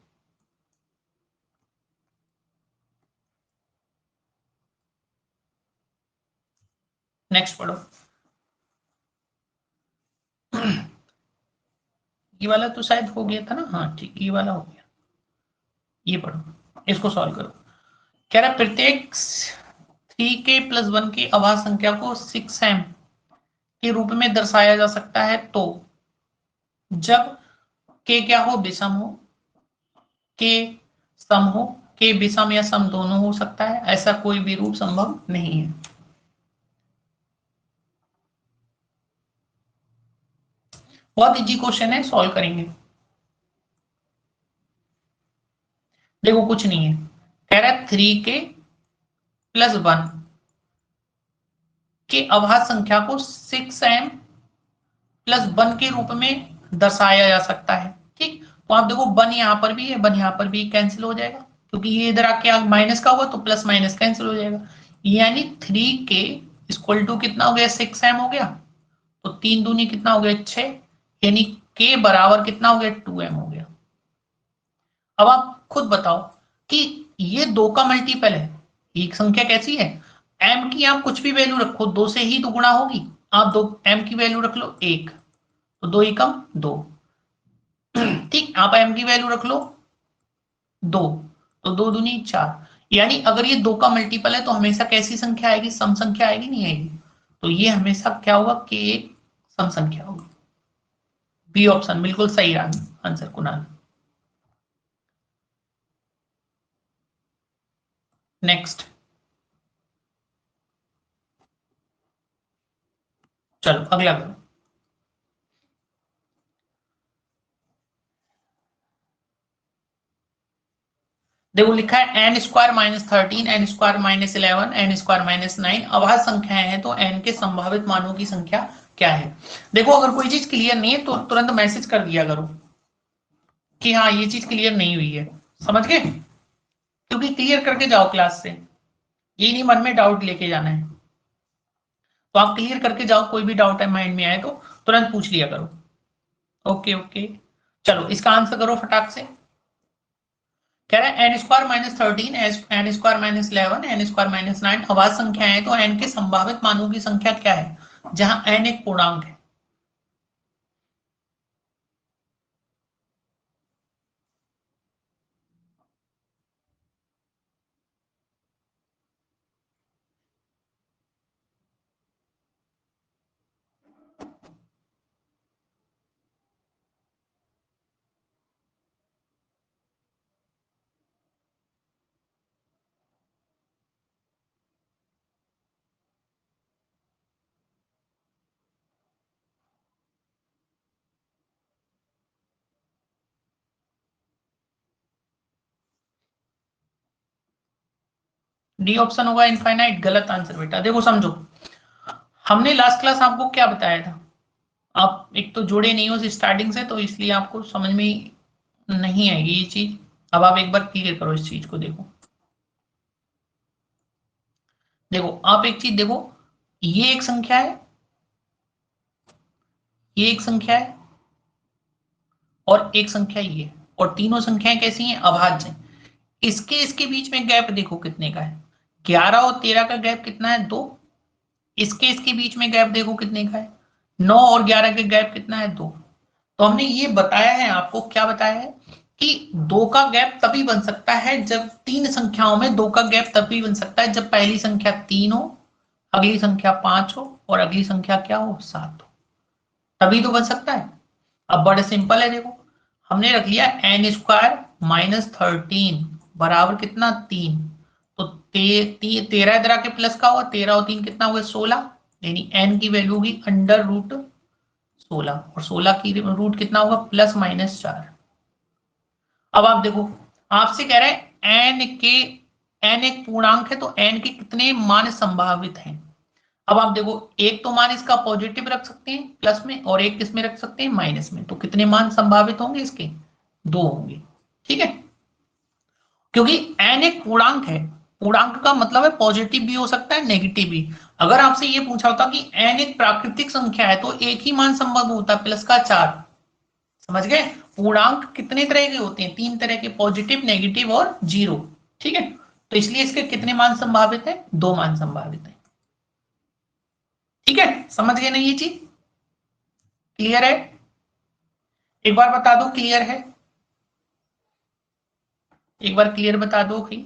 नेक्स्ट पढ़ो। ये वाला तो शायद हो गया था ना, हाँ ठीक, ये वाला हो गया। ये पढ़ो, इसको सॉल्व करो। कह रहा है प्रत्येक 3k प्लस 1 की अभाज्य संख्या को 6m के रूप में दर्शाया जा सकता है, तो जब k क्या हो, विषम हो, k सम हो, k विषम या सम दोनों हो सकता है, ऐसा कोई भी रूप संभव नहीं है। बहुत इजी क्वेश्चन है, सॉल्व करेंगे। देखो कुछ नहीं है, कह रहा है 3k प्लस 1 के अभाज्य संख्या को 6m प्लस 1 के रूप में दर्शाया जा सकता है, ठीक। तो आप देखो 1 यहां पर भी है, 1 यहां पर भी कैंसिल हो जाएगा, क्योंकि ये इधर आके माइनस का होगा तो प्लस माइनस कैंसिल हो जाएगा, यानी 3k इक्वल टू कितना हो गया, 6m हो गया, तो 3 दूनी कितना हो गया, 6, यानी k बराबर कितना हो गया, 2m हो गया। अब आप खुद बताओ कि ये 2 का मल्टीपल है, एक संख्या कैसी है, m की आप कुछ भी वैल्यू रखो, 2 से ही तो गुणा होगी, आप 2 m की वैल्यू रख लो 1, तो 2 एकम 2, ठीक, आप m की वैल्यू रख लो 2, तो 2 दूनी 4, यानी अगर ये 2 का मल्टीपल है तो हमेशा कैसी संख्या आएगी, सम संख्या आएगी, नहीं आएगी, तो ये हमेशा क्या होगा, k एक सम संख्या होगी। बी ऑप्शन बिल्कुल सही आंसर कुणाल। नेक्स्ट, चलो अगला करो। देखो लिखा है N square minus 13, N square minus 11, N square minus 9 अभाज्य संख्याएं हैं, तो एन के संभावित मानों की संख्या क्या है। देखो अगर कोई चीज क्लियर नहीं है तो तुरंत मैसेज कर दिया करो कि हाँ ये चीज क्लियर नहीं हुई है, समझ गए, क्योंकि क्लियर करके जाओ क्लास से, ये नहीं मन में डाउट लेके जाना है, तो आप क्लियर करके जाओ, कोई भी डाउट है माइंड में आए तो तुरंत पूछ लिया करो। ओके ओके, चलो इसका आंसर करो फटाक से। कह रहा है N square minus 13, N square minus 11, N square minus 9 अभाज्य संख्या है, तो एन के संभावित मानों की संख्या क्या है, जहां एन एक पूर्णांक है। डी ऑप्शन होगा इनफाइनाइट, गलत आंसर बेटा। देखो समझो, हमने लास्ट क्लास आपको क्या बताया था, आप एक तो जुड़े नहीं हो स्टार्टिंग से, तो इसलिए आपको समझ में नहीं आएगी ये चीज। अब आप एक बार क्लियर करो इस चीज को। देखो देखो आप एक चीज देखो, ये एक संख्या है, ये एक संख्या है, और एक संख्या ये, और तीनों संख्याएं कैसी हैं, अभाज्य हैं। इसके इसके बीच में गैप देखो कितने का है, 11 और 13 का गैप कितना है? 2। इसके बीच में गैप देखो कितने का है? 9 और 11 के गैप कितना है? 2। तो हमने ये बताया है आपको, क्या बताया है कि 2 का गैप तभी बन सकता है जब तीन संख्याओं में 2 का गैप तभी बन सकता है जब पहली संख्या 3 हो, अगली संख्या 5 हो और अगली संख्या क्या हो? 7 हो, तभी तो बन सकता है। अब बड़े सिंपल है, देखो हमने रख लिया n² - 13 बराबर कितना? 3। तो 13 इधर आके प्लस का होगा, 13 और 3 कितना हुआ? 16। यानी n की वैल्यू होगी √16 और 16 की रूट कितना होगा? +-4। अब आप देखो, आपसे कह रहे हैं n एक पूर्णांक है, तो n के कितने मान संभावित हैं? अब आप देखो, एक तो मान इसका पॉजिटिव रख सकते हैं प्लस में, और एक किस में रख सकते हैं? माइनस में। तो कितने मान संभावित होंगे इसके? 2 होंगे। ठीक है, क्योंकि n एक पूर्णांक है। पूर्णांक का मतलब है पॉजिटिव भी हो सकता है, नेगेटिव भी। अगर आपसे ये पूछा होता कि n एक प्राकृतिक संख्या है, तो एक ही मान संभव होता है, +4। समझ गए? पूर्णांक कितने तरह के होते हैं? 3 तरह के, पॉजिटिव, नेगेटिव और 0। ठीक है, तो इसलिए इसके कितने मान संभावित है? 2 मान संभावित है। ठीक है, समझ गए ना ये चीज? क्लियर है? एक बार बता दो क्लियर है, एक बार क्लियर बता दो कि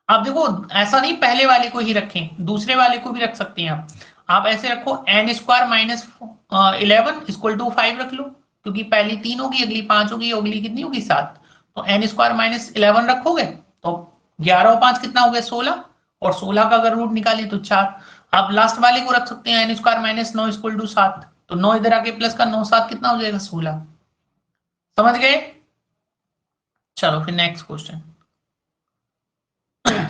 आप देखो, ऐसा नहीं पहले वाले को ही रखें, दूसरे वाले को भी रख सकते हैं आप ऐसे रखो n² - 11 = 5 रख लो, क्योंकि पहली 3 होगी, अगली 5 होगी, अगली कितनी होगी? 7। तो n² - 11 रखोगे तो 11 और 5 कितना हो गया? 16। और 16 का अगर रूट निकाले तो 4। आप लास्ट वाले को रख सकते हैं n² - 9 = 7। तो 9 इधर आके प्लस का 9 7 कितना हो जाएगा? 16। समझ गए? चलो फिर नेक्स्ट क्वेश्चन।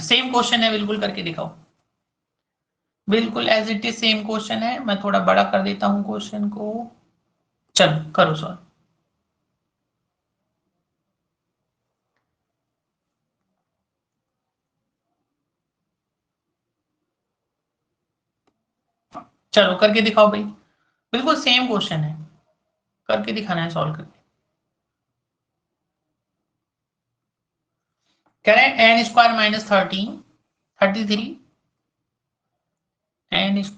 सेम क्वेश्चन है, बिल्कुल करके दिखाओ। बिल्कुल as it is same question है, मैं थोड़ा बड़ा कर देता हूं क्वेश्चन को। चलो करो सॉल्व। चलो करके दिखाओ भाई, बिल्कुल सेम क्वेश्चन है, करके दिखाना है सॉल्व करके। कह रहे हैं n² - 13 33 n² -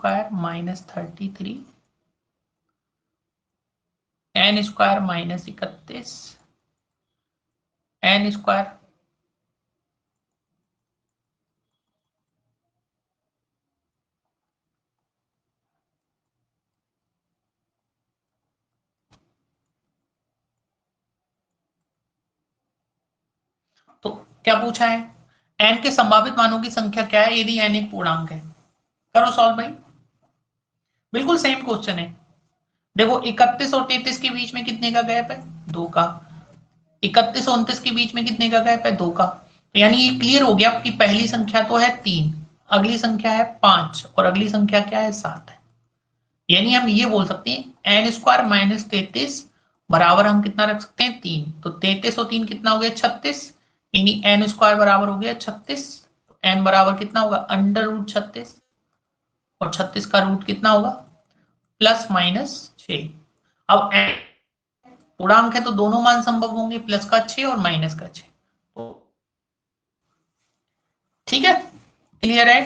33 n² - 31 n²। तो क्या पूछा है? n के संभावित मानों की संख्या क्या है यदि n एक पूर्णांक है? करो सॉल्व भाई, बिल्कुल सेम क्वेश्चन है। देखो 31 और 33 के बीच में कितने का गैप है? 2 का। 31 और 29 के बीच में कितने का गैप है? 2 का। तो यानी ये क्लियर हो गया कि पहली संख्या तो है 3, अगली संख्या है 5 और अगली संख्या क्या है? 7 है। यानी हम ये बोल सकते हैं n² - 33 बराबर हम कितना रख सकते हैं? 3। तो 33 और 3 कितना हो गया? 36। यानी n² बराबर हो गया 36। n बराबर कितना होगा? √36। और 36 का रूट कितना होगा? +-6। अब पूर्णांक है तो दोनों मान संभव होंगे, प्लस का 6 और माइनस का 6। तो ठीक है, क्लियर है?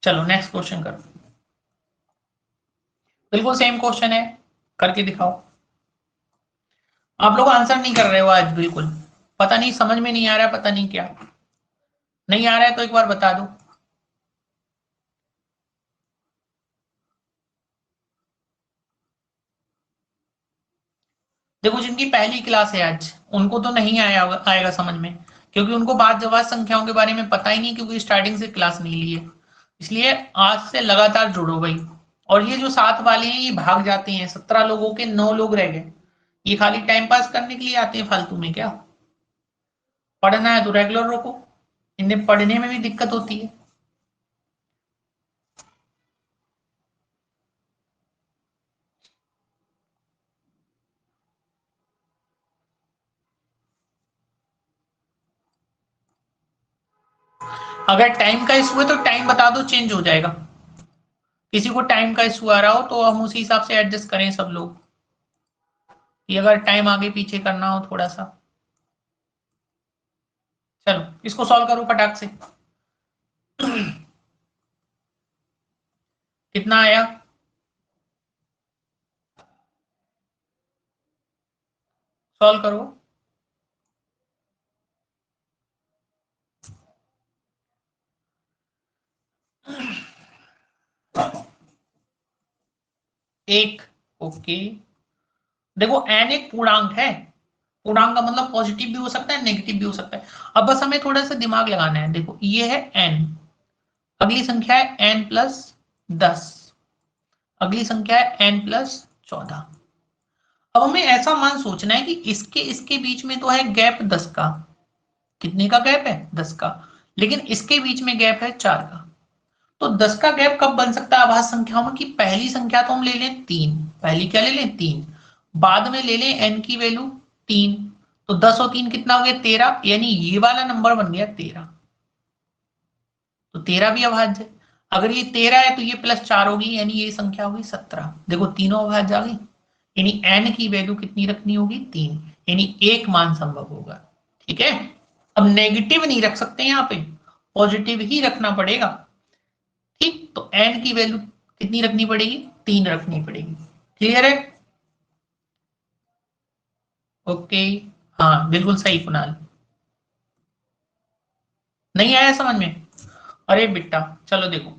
चलो नेक्स्ट क्वेश्चन करो, बिल्कुल सेम क्वेश्चन है, करके दिखाओ। आप लोग आंसर नहीं कर रहे हो आज बिल्कुल, पता नहीं, समझ में नहीं आ रहा, पता नहीं क्या नहीं आ रहा है, तो एक बार बता दो। देखो जिनकी पहली क्लास है आज, उनको तो नहीं आएगा समझ में, क्योंकि उनको बाद जवाब संख्याओं के बारे में पता ही नहीं, क्योंकि स्टार्टिंग से क्लास नहीं ली है। इसलिए आज से लगातार जुड़ो भाई। और ये जो साथ वाले हैं ये भाग जाते हैं, 17 लोगों के 9 लोग रह गए। ये खाली टाइम पास करने के लिए आते हैं फालतू में क्या? पढ़ना है तो रेगुलर रखो, इन्हें पढ़ने में भी दिक्कत होती है। अगर टाइम का इशू है तो टाइम बता दो, चेंज हो जाएगा। किसी को टाइम का इशू आ रहा हो तो हम उसी हिसाब से एडजस्ट करें सब लोग, कि अगर टाइम आगे पीछे करना हो थोड़ा सा। चलो इसको सॉल्व करो फटाक से। कितना आया? सॉल्व करो। एक। ओके, देखो n एक पूर्णांक है। पूर्णांक का मतलब पॉजिटिव भी हो सकता है, नेगेटिव भी हो सकता है। अब बस हमें थोड़ा सा दिमाग लगाना है। देखो ये है n, अगली संख्या है n+10, अगली संख्या है n+14। अब हमें ऐसा मान सोचना है कि इसके इसके बीच में तो है गैप 10 का। कितने का गैप है? 10 का। लेकिन इसके बीच में गैप है 4 का। तो 10 का गैप कब बन सकता है अभाज्य संख्याओं में? कि पहली संख्या तो हम ले लें 3, पहली क्या ले लें 3, बाद में ले लें n की वैल्यू 3, तो 10 और 3 कितना हो गया? 13, यानी ये वाला नंबर बन गया 13। तो 13 भी अभाज्य है। अगर ये 13 है तो ये +4 होगी, यानी ये संख्या होगी 17। देखो तीनों अभाज्य आ गई। यानी n की वैल्यू कितनी रखनी होगी? 3, यानी एक मान संभव होगा। ठीक है, अब नेगेटिव नहीं रख सकते यहाँ पे, पॉजिटिव ही रखना पड़ेगा। ठीक, तो n की वैल्यू कितनी रखनी पड़ेगी? 3 रखनी पड़ेगी। क्लियर है? ओके, हाँ बिल्कुल सही कुणाल। नहीं आया समझ में? अरे बेटा चलो देखो,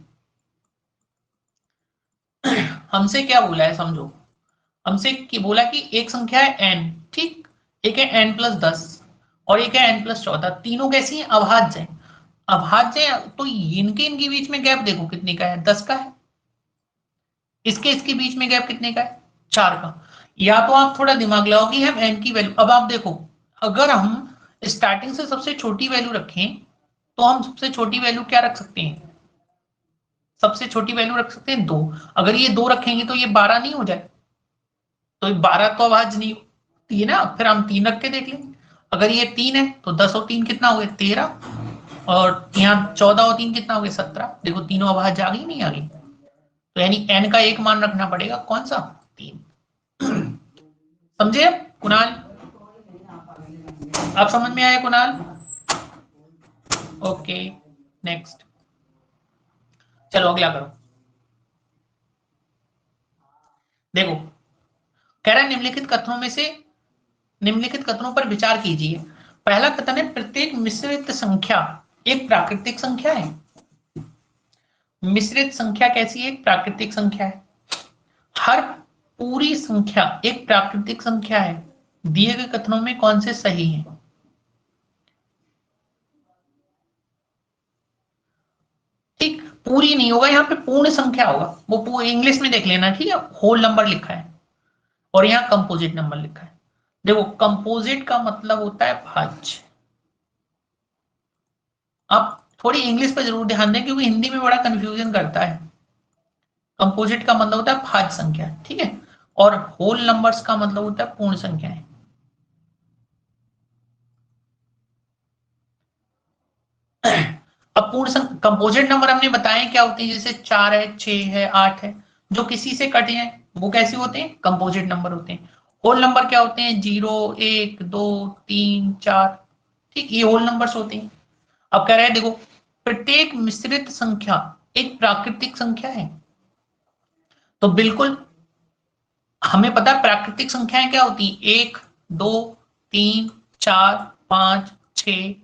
हमसे क्या बोला है समझो। हमसे की बोला कि एक संख्या है n, ठीक, एक है n+10 और एक है n+14, तीनों कैसी हैं? अभाज्य हैं। अभाज्य है तो इनके इनके बीच में गैप देखो कितने का है? 10 का है। इसके इसके बीच में गैप कितने का है? 4 का। या तो आप थोड़ा दिमाग लगाओ कि हम n की वैल्यू, अब आप देखो, अगर हम स्टार्टिंग से सबसे छोटी वैल्यू रखें तो हम सबसे छोटी वैल्यू क्या रख सकते हैं? सबसे छोटी वैल्यू रख सकते हैं 2। अगर ये 2 रखेंगे तो ये 12 नहीं हो जाए? तो 12 तो अभाज्य नहीं, तीन है, फिर हम 3 रख के देख लेंगे। अगर ये 3 है तो 10 और 3 कितना हो गया? 13, और यहाँ 14 और 3 कितना हो गया? 17। देखो तीनों अभाज्य आ गई नहीं आ गई? तो यानी n का एक मान रखना पड़ेगा, कौन सा? 3। समझे अब कुणाल? आप समझ में आया कुणाल? Okay, next. चलो अगला करो। देखो कह रहा है निम्नलिखित कथनों में से, निम्नलिखित कथनों पर विचार कीजिए। पहला कथन है प्रत्येक मिश्रित संख्या एक प्राकृतिक संख्या है। मिश्रित संख्या कैसी है? एक प्राकृतिक संख्या है। हर पूरी संख्या एक प्राकृतिक संख्या है। दिए गए कथनों में कौन से सही हैं? ठीक, पूरी नहीं होगा, यहाँ पे पूर्ण संख्या होगा। वो इंग्लिश में देख लेना, ठीक है, होल नंबर लिखा है और यहाँ कंपोजिट नंबर लिखा है। देखो कंपोजिट का मतलब होता है भाज्य। आप थोड़ी इंग्लिश पे जरूर ध्यान दें क्योंकि हिंदी में बड़ा कंफ्यूजन करता है। कंपोजिट का मतलब होता है भाज्य संख्या, ठीक है, और होल नंबर्स का मतलब होता है पूर्ण संख्याएं। अब कंपोजिट नंबर हमने बताए क्या होते हैं? जैसे 4 है, 6 है, 8 है, जो किसी से कट जाए वो कैसे होते हैं? कंपोजिट नंबर होते हैं। होल नंबर क्या होते हैं? 0, 1, 2, 3, 4, ठीक, ये होल नंबर्स होते हैं। अब कह रहे हैं देखो प्रत्येक मिश्रित संख्या एक प्राकृतिक संख्या है। तो बिल्कुल हमें पता है प्राकृतिक संख्याएं क्या होती हैं? 1, 2, 3, 4, 5, 6,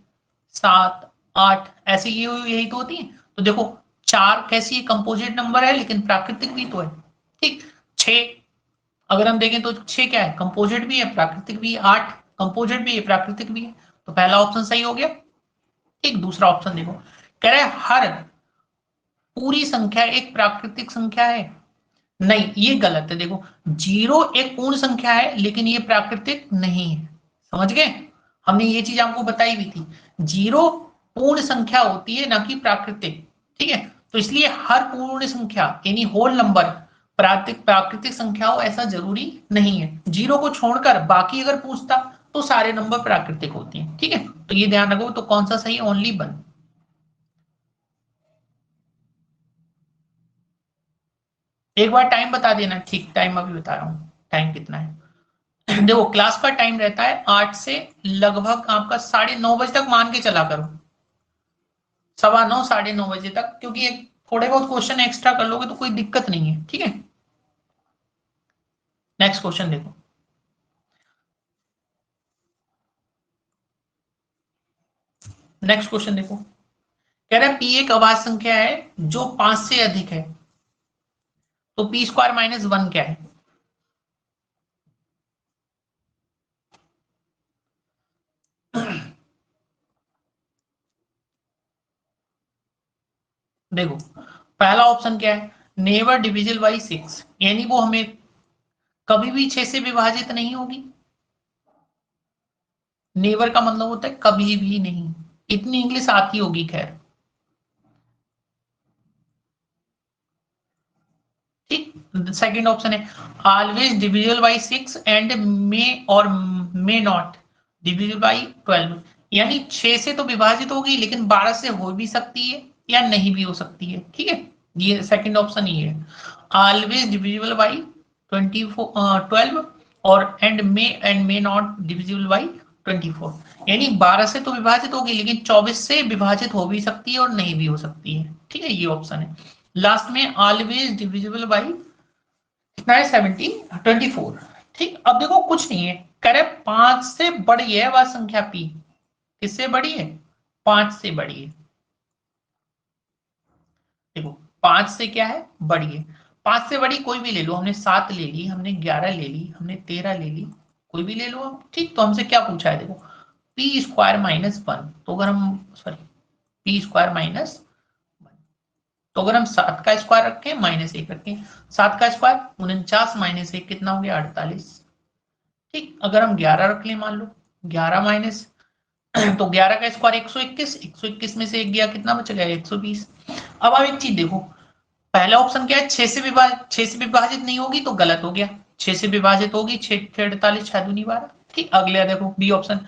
7, 8, ऐसे ये यही तो होती है। तो देखो 4 कैसी है? कंपोजिट नंबर है लेकिन प्राकृतिक भी तो है। ठीक, 6 अगर हम देखें तो 6 क्या है? कंपोजिट भी है प्राकृतिक भी है। 8 कंपोजिट भी है प्राकृतिक भी है। तो पहला ऑप्शन सही हो गया। ठीक, दूसरा ऑप्शन देखो, कह रहे हैं हर पूरी संख्या एक प्राकृतिक संख्या है। नहीं, ये गलत है। देखो 0 एक पूर्ण संख्या है लेकिन ये प्राकृतिक नहीं है। समझ गए? हमने ये चीज आपको बताई भी थी। 0 पूर्ण संख्या होती है ना कि प्राकृतिक। ठीक है, तो इसलिए हर पूर्ण संख्या यानी होल नंबर प्राकृतिक प्राकृतिक संख्या हो ऐसा जरूरी नहीं है। 0 को छोड़कर बाकी अगर पूछता तो सारे नंबर प्राकृतिक होते हैं। ठीक है, तो ये ध्यान रखो। तो कौन सा सही? ओनली 1। एक बार टाइम बता देना। ठीक, टाइम अभी बता रहा हूँ, टाइम कितना है। देखो क्लास का टाइम रहता है 8 से लगभग आपका 9:30 बजे तक, मान के चला करो 9:15 9:30 बजे तक, क्योंकि एक थोड़े बहुत क्वेश्चन एक्स्ट्रा कर लोगे तो कोई दिक्कत नहीं है, ठीक है। नेक्स्ट क्वेश्चन देखो, नेक्स्ट क्वेश्चन देखो, कह रहा है पी एक अभाज्य संख्या है जो 5 से अधिक है, तो पी स्क्वायर माइनस 1 क्या है? देखो पहला ऑप्शन क्या है, नेवर डिविजिबल बाई 6, यानी वो हमें कभी भी 6 से विभाजित नहीं होगी। नेवर का मतलब होता है कभी भी नहीं, इतनी इंग्लिश आती होगी खैर, ठीक। सेकंड ऑप्शन है ऑलवेज डिविजिबल बाई 6 एंड मे और मे नॉट डिविजिबल बाई 12, यानी 6 से तो विभाजित होगी लेकिन 12 से हो भी सकती है या नहीं भी हो सकती है, ठीक है। ये सेकंड ऑप्शन ये है, ऑलवेज डिविजिबल बाई 12 और and may not divisible by 24, यानी 12 से तो विभाजित होगी लेकिन 24 से विभाजित हो भी सकती है और नहीं भी हो सकती है, ठीक है, ये ऑप्शन है। लास्ट में ऑलवेज डिविजिबल बाई कितना है 24, ठीक। अब देखो कुछ नहीं है, करे 5 से बड़ी है वह संख्या पी, किससे बड़ी है? 5 से बड़ी है। देखो 5 से क्या है, बड़ी है। 5 से बड़ी कोई भी ले लो, हमने 7 ले ली, हमने 11 ले ली, हमने 13 ले ली, कोई भी ले लो आप, ठीक। तो हमसे क्या पूछा है, देखो पी स्क्वायर माइनस 1, तो अगर हम सॉरी पी स्क्वायर माइनस, तो अगर हम 7 का स्क्वायर रखें माइनस 1 रखें, 7 का स्क्वायर 49 माइनस 1 कितना हो गया 48, ठीक। अगर हम 11 रख लें, मान लो 11 माइनस तो 11 का स्क्वायर 121, 121 में से एक गया कितना बच गया 120। अब आप एक चीज देखो, पहला ऑप्शन क्या है, 6 से विभाजित नहीं होगी तो गलत हो गया, 6 से विभाजित होगी, 6 48 6 दूनी 12, ठीक। अगले देखो B option,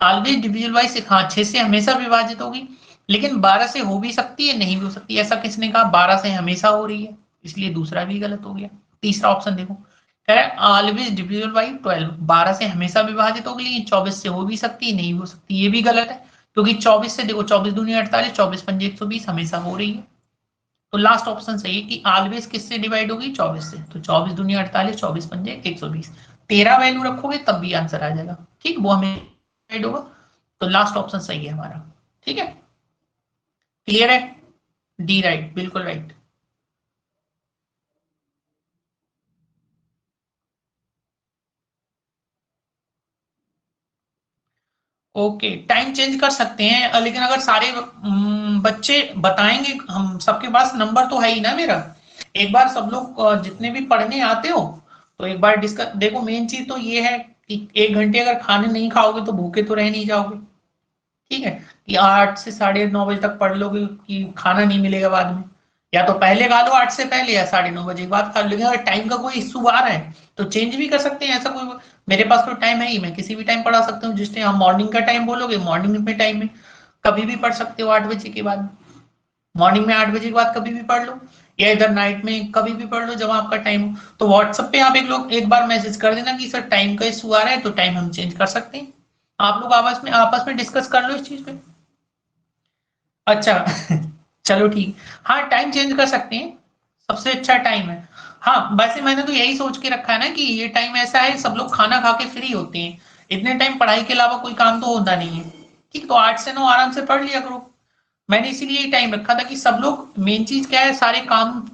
always divisible by 6, हाँ 6 से हमेशा विभाजित होगी लेकिन 12 से हो भी सकती है नहीं भी हो सकती है, ऐसा किसने कहा, 12 से हमेशा हो रही है, इसलिए दूसरा भी गलत हो गया। तीसरा ऑप्शन देखो, कह रहा है ऑलवेज डिविजिबल बाई 12, 12 से हमेशा विभाजित होगी लेकिन 24 से हो भी सकती है नहीं भी हो सकती, ये भी गलत है, क्योंकि 24 से देखो 24 दूनी 48, 24 पंजे 120 हमेशा हो रही है। तो लास्ट ऑप्शन सही है कि ऑलवेज किससे डिवाइड होगी 24 से, तो 24 दूनी 48, 24 पंजे 120, 13 वैल्यू रखोगे तब भी आंसर आ जाएगा, ठीक, वो हमें डिवाइड होगा। तो लास्ट ऑप्शन सही है हमारा, ठीक है, क्लियर है, डी राइट, बिल्कुल राइट। ओके, टाइम चेंज कर सकते हैं, लेकिन अगर सारे बच्चे बताएंगे, हम सबके पास नंबर तो है ही ना मेरा, एक बार सब लोग जितने भी पढ़ने आते हो तो एक बार डिस्कस, देखो मेन चीज तो ये है कि 1 घंटे अगर खाने नहीं खाओगे तो भूखे तो रह नहीं जाओगे, ठीक है, कि 8 से 9:30 बजे तक पढ़ लोगे कि खाना नहीं मिलेगा बाद में, या तो पहले खा लो 8 से पहले या 9:30 बजे के बाद खा लो, लेकिन अगर टाइम का कोई इशू आ रहा है तो चेंज भी कर सकते हैं, ऐसा कोई, मेरे पास तो टाइम है ही, मैं किसी भी टाइम पढ़ा सकता हूँ, जिस टाइम आप मॉर्निंग का टाइम बोलोगे मॉर्निंग में टाइम है, कभी भी पढ़ सकते हो 8 बजे के बाद, मॉर्निंग में 8 बजे के बाद कभी भी पढ़ लो, या इधर नाइट में कभी भी पढ़ लो जब आपका टाइम हो, तो व्हाट्सएप पे आप एक बार मैसेज कर देना कि सर टाइम का इशू आ रहा है, तो टाइम हम चेंज कर सकते हैं, आप लोग आपस में डिस्कस कर लो इस चीज पे। अच्छा चलो ठीक, हाँ टाइम चेंज कर सकते हैं, सबसे अच्छा टाइम है। हाँ वैसे मैंने तो यही सोच के रखा है ना कि ये टाइम ऐसा है सब लोग खाना खा के फ्री होते हैं, इतने टाइम पढ़ाई के अलावा कोई काम तो होता नहीं है, ठीक, तो 8 से 9 आराम से पढ़ लिया करो, मैंने इसीलिए ये टाइम रखा था कि सब लोग, मेन चीज क्या है, सारे काम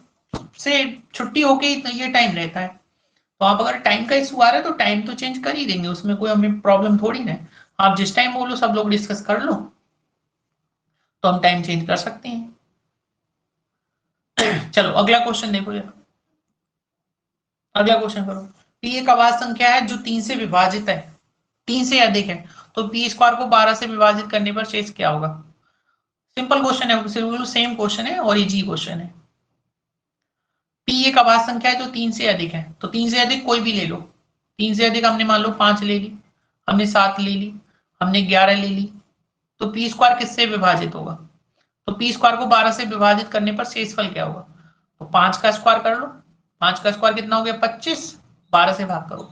से छुट्टी होके ये टाइम रहता है, तो आप अगर टाइम का इशू आ रहा है तो टाइम तो चेंज कर ही देंगे, उसमें कोई हमें प्रॉब्लम थोड़ी ना है, आप जिस टाइम बोलो सब लोग डिस्कस कर लो तो हम टाइम चेंज कर सकते हैं। चलो अगला क्वेश्चन देखो यार, अगला क्वेश्चन करो, पी एक अभाज्य संख्या है जो 3 से विभाजित है, 3 से अधिक है, तो पी स्क्वायर को 12 से विभाजित करने पर शेष क्या होगा? सिंपल क्वेश्चन है, सेम क्वेश्चन है और इजी क्वेश्चन है। पी एक अभाज्य संख्या है जो 3 से अधिक है, तो 3 से अधिक कोई भी ले लो, 3 से अधिक हमने मान लो 5 ले ली, हमने 7 ले ली, हमने 11 ले ली, तो पी स्क्वायर किससे विभाजित होगा? तो पी स्क्वायर को 12 से विभाजित करने पर शेषफल क्या होगा? तो 5 का स्क्वायर कर लो, 5 का स्क्वायर कितना हो गया 25, 12 से भाग करो,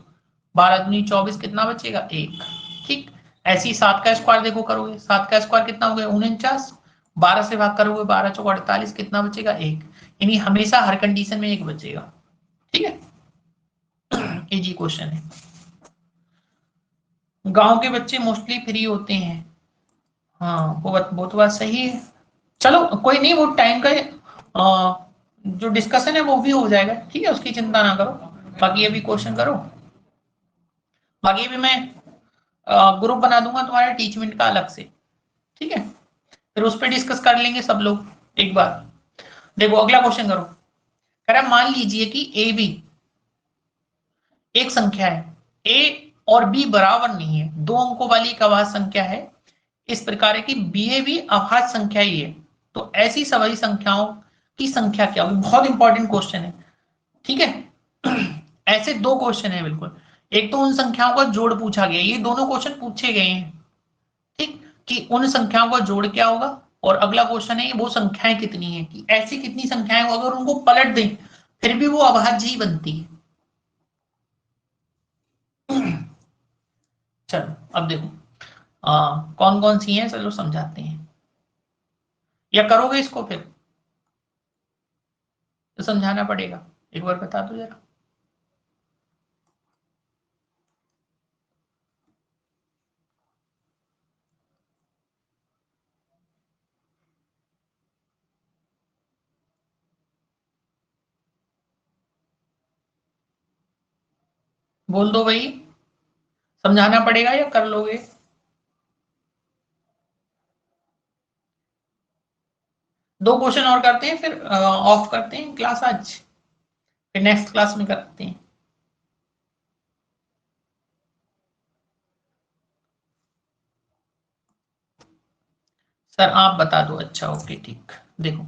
12 दूनी 24 कितना बचेगा 1। ठीक, ऐसी 7 का स्क्वायर देखो करोगे, 7 का स्क्वायर कितना हो गया 49, 12 से भाग करोगे 12 चौक 48 कितना बचेगा 1। यानी हमेशा हर कंडीशन में 1 बचेगा। ठीक है, इजी क्वेश्चन है। गांव के बच्चे मोस्टली फ्री होते हैं। हाँ वो तो बात सही है। चलो कोई नहीं, वो टाइम का जो डिस्कशन है वो भी हो जाएगा। ठीक है, उसकी चिंता ना करो। बाकी अभी क्वेश्चन करो। बाकी भी मैं ग्रुप बना दूंगा तुम्हारे टीचमेंट का अलग से। ठीक है, फिर उस पर डिस्कस कर लेंगे सब लोग एक बार। देखो अगला क्वेश्चन करो। कह रहा मान लीजिए कि ए बी एक संख्या है, ए और बी बराबर नहीं है, 2 अंकों वाली एक अभाज्य संख्या है। इस प्रकार है कि बी ए भी अभाज्य संख्या ही है, तो ऐसी सभी संख्याओं की संख्या क्या होगी। बहुत इंपॉर्टेंट क्वेश्चन है। ठीक है, ऐसे 2 क्वेश्चन है बिल्कुल। एक तो उन संख्याओं का जोड़ पूछा गया, ये दोनों क्वेश्चन पूछे गए हैं। ठीक, कि उन संख्याओं का जोड़ क्या होगा, और अगला क्वेश्चन है वो संख्याएं कितनी है, कि ऐसी कितनी संख्याएं अगर उनको पलट दें फिर भी वो अभाज्य ही बनती है। चलो अब देखो कौन कौन सी हैं, चलो समझाते हैं। या करोगे इसको फिर, तो समझाना पड़ेगा, एक बार बता दो जरा। बोल दो भाई, समझाना पड़ेगा या कर लोगे। 2 क्वेश्चन और करते हैं फिर ऑफ करते हैं क्लास आज, फिर नेक्स्ट क्लास में करते हैं। सर आप बता दो, अच्छा ओके ठीक। देखो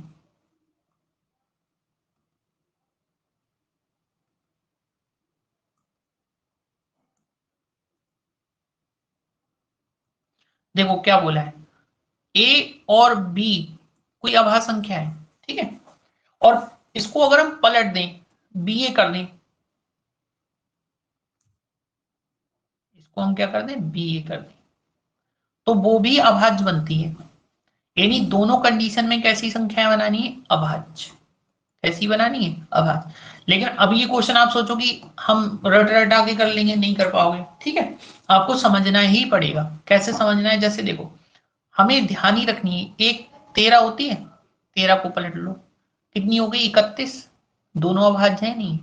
देखो क्या बोला है, ए और बी कोई अभाज्य संख्या है। ठीक है, और इसको अगर हम पलट दें, बी ए कर दें, इसको हम क्या कर दें बी ए कर दें, तो वो भी अभाज्य बनती है। यानी दोनों कंडीशन में कैसी संख्या बनानी है अभाज्य। कैसी बनानी है अभाज्य। लेकिन अब ये क्वेश्चन आप सोचो कि हम रट रटा के कर लेंगे, नहीं कर पाओगे। ठीक है, आपको समझना ही पड़ेगा। कैसे समझना है, जैसे देखो हमें ध्यान ही रखनी है, एक 13 होती है, 13 को पलट लो कितनी हो गई 31, दोनों अभाज्य है नहीं।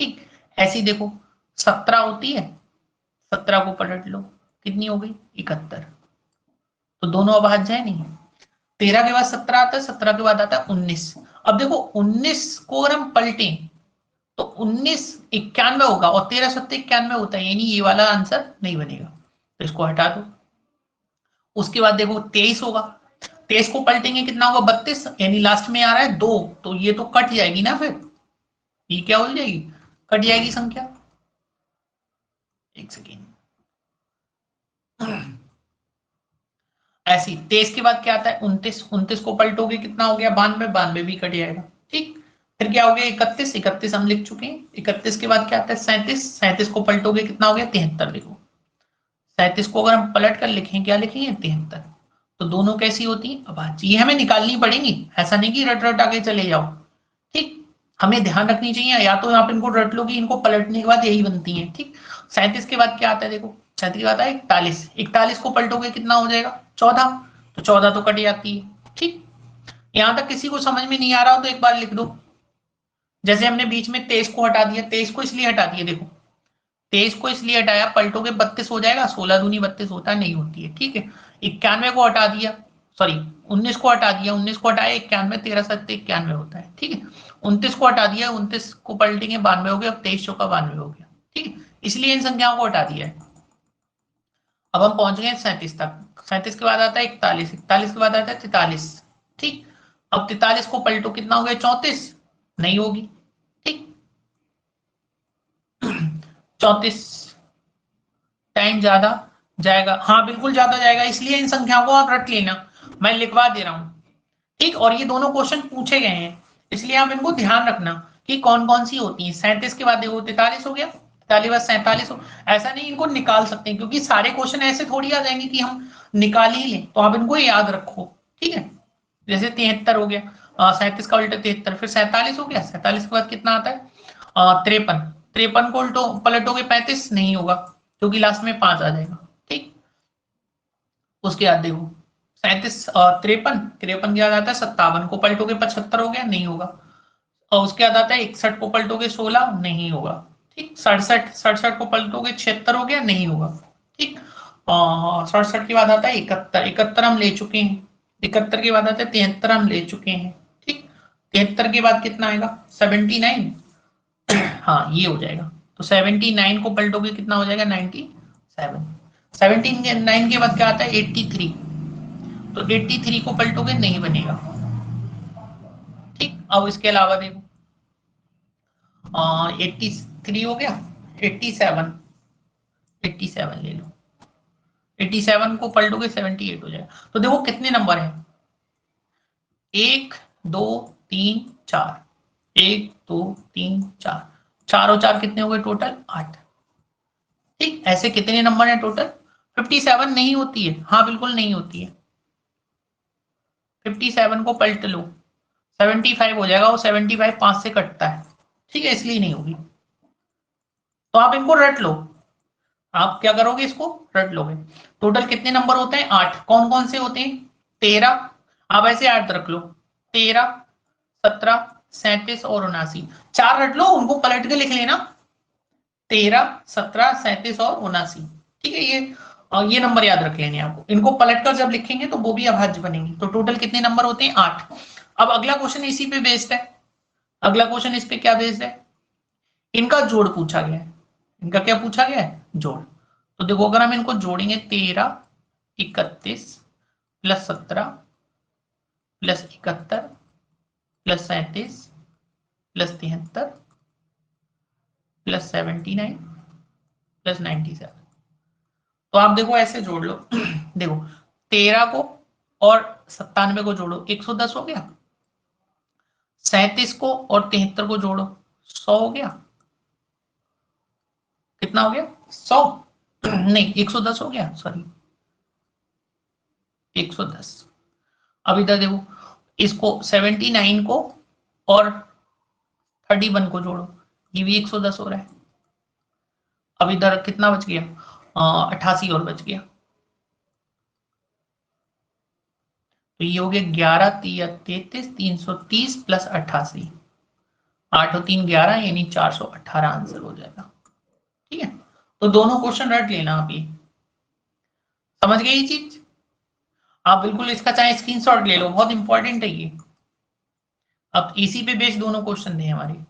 ठीक, ऐसी देखो 17 होती है, 17 को पलट लो कितनी हो गई 71, तो दोनों अभाज्य है नहीं। 13 के बाद 17 आता है, 17 के बाद आता है 19। अब देखो 19 को अगर हम पलटें तो 19 91 होगा, और 13 सत्ते 91 होता है, यानी ये वाला आंसर नहीं बनेगा, तो इसको हटा दो। उसके बाद देखो 23 होगा, 23 को पलटेंगे कितना होगा 32, यानी लास्ट में आ रहा है 2, तो ये तो कट जाएगी ना, फिर ये क्या हो जाएगी, कट जाएगी संख्या। एक सेकेंड, ऐसी 23 के बाद क्या आता है 29, 29 को पलटोगे कितना हो गया 92, 92 भी कट जाएगा। ठीक, फिर क्या हो गया 31, 31 हम लिख चुके हैं। 31 के बाद क्या आता है 37, 37 को पलटोगे कितना हो गया 73। देखो 37 को अगर हम पलट कर लिखें क्या लिखेंगे 73, तो दोनों कैसी होती हैं अभाज्य। ये हमें निकालनी पड़ेंगी, ऐसा नहीं कि रट रट आगे चले जाओ। ठीक, हमें ध्यान रखनी चाहिए, या तो आप इनको रट लो कि इनको पलटने के बाद यही बनती है। ठीक, 37 के बाद क्या आता है देखो, 37 के बाद आता है 41, 41 को पलटोगे कितना हो जाएगा 14, तो 14 तो कट जाती है। ठीक, यहां तक किसी को समझ में नहीं आ रहा हो तो एक बार लिख दो। जैसे हमने बीच में 23 को हटा दिया, 23 को इसलिए हटा दिया, देखो 23 को इसलिए हटाया, पलटोगे 32 हो जाएगा, 16 दूनी 32 होता है, नहीं होती है। ठीक है, 91 को हटा दिया, सॉरी 19 को हटा दिया, 19 को हटाया 91, 13 सत्ते 91 होता है। ठीक है, 29 को हटा दिया, 29 को पलटेंगे 92 हो गया, अब 23 चौका 92 हो गया। ठीक है, इसलिए इन संख्याओं को हटा दिया है। अब हम पहुंच गए 37 तक, 37 के बाद आता है 41, 41 के बाद आता है 43। ठीक, अब 43 को पलटो कितना हो गया 34, नहीं होगी। ठीक, 34 टाइम ज्यादा जाएगा, हाँ बिल्कुल ज्यादा जाएगा, इसलिए इन संख्याओं को आप रट लेना, मैं लिखवा दे रहा हूं। ठीक, और ये दोनों क्वेश्चन पूछे गए हैं, इसलिए आप इनको ध्यान रखना कि कौन कौन सी होती है। 37 के बाद देखो 43 हो गया, 41 47 हो, ऐसा नहीं इनको निकाल सकते हैं, क्योंकि सारे क्वेश्चन ऐसे थोड़ी आ जाएंगे कि हम निकाल ही लें, तो आप इनको याद रखो, ठीक है। जैसे 73 हो गया, 37 का उल्टा 73, फिर 47 हो गया, 47 के बाद कितना आता है 53, 53 को उल्टो पलटोगे 35 नहीं होगा, क्योंकि लास्ट में 5 आ जाएगा, ठीक। उसके बाद देखो 37 53, 53 के बाद आता है 57 को पलटोगे 75 हो गया, नहीं होगा। और उसके बाद आता है 61 को पलटोगे 16 नहीं होगा, ठीक। 67, 67 को पलटोगे 76 हो गया, नहीं होगा, ठीक। 67 के बाद आता है 71, 71 हम ले चुके हैं, 71 के बाद आता है 73 हम ले चुके हैं, ठीक। 73 के बाद कितना आएगा 79, हाँ ये हो जाएगा, तो 79 को पलटोगे कितना हो जाएगा 97, 79 के बाद क्या आता है 83, तो 83 को पलटोगे नहीं बनेगा, ठीक। अब इसके अलावा देखो 83 हो गया, 87, 87 ले लो, 87 को पलटोगे 78 हो जाएगा। तो देखो कितने नंबर है, 1 2 3 4, 1 2 3 4, 4 और 4 कितने हो गए टोटल 8, ठीक। ऐसे कितने नंबर है टोटल, 57 नहीं होती है, हाँ बिल्कुल नहीं होती है, 57 को पलट लो 75 हो जाएगा, वो 75 5 से कटता है, ठीक है, इसलिए नहीं होगी। तो आप इनको रट लो, आप क्या करोगे इसको रट लोगे। टोटल कितने नंबर होते हैं 8, कौन कौन से होते हैं 13, आप ऐसे 8 रख लो, 13 17 37 और 79, 4 रट लो, उनको पलट के लिख लेना, 13 17 37 और 79, ठीक है। ये नंबर याद रख लेने आपको, इनको पलटकर जब लिखेंगे तो वो भी अभाज्य बनेंगे। तो टोटल कितने नंबर होते हैं 8। अब अगला क्वेश्चन इसी पे बेस्ड है, अगला क्वेश्चन इस पे क्या बेस्ड है, इनका जोड़ पूछा गया है, इनका क्या पूछा गया है जोड़। तो देखो अगर हम इनको जोड़ेंगे 13 31 plus 17 plus 71 plus 37 plus 73 plus 79 plus 97, तो आप देखो ऐसे जोड़ लो देखो 13 को और 97 को जोड़ो 110 हो गया, 37 को और 73 को जोड़ो 100 हो गया, कितना हो गया 100 नहीं 110 हो गया, सॉरी 110। अब इधर देखो इसको 79 को और 31 को जोड़ो, ये भी 110 हो रहा है। अब इधर कितना बच गया 88 और बच गया, तो ये हो गया 11 3 33 330 प्लस 88, 8 और 3 11 यानी 418 आंसर हो जाएगा, ठीक है। तो दोनों क्वेश्चन रट लेना आप, ये समझ गए ये चीज, आप बिल्कुल इसका चाहे स्क्रीनशॉट ले लो, बहुत इंपॉर्टेंट है ये। अब इसी पे बेस्ड दोनों क्वेश्चन थे हमारे।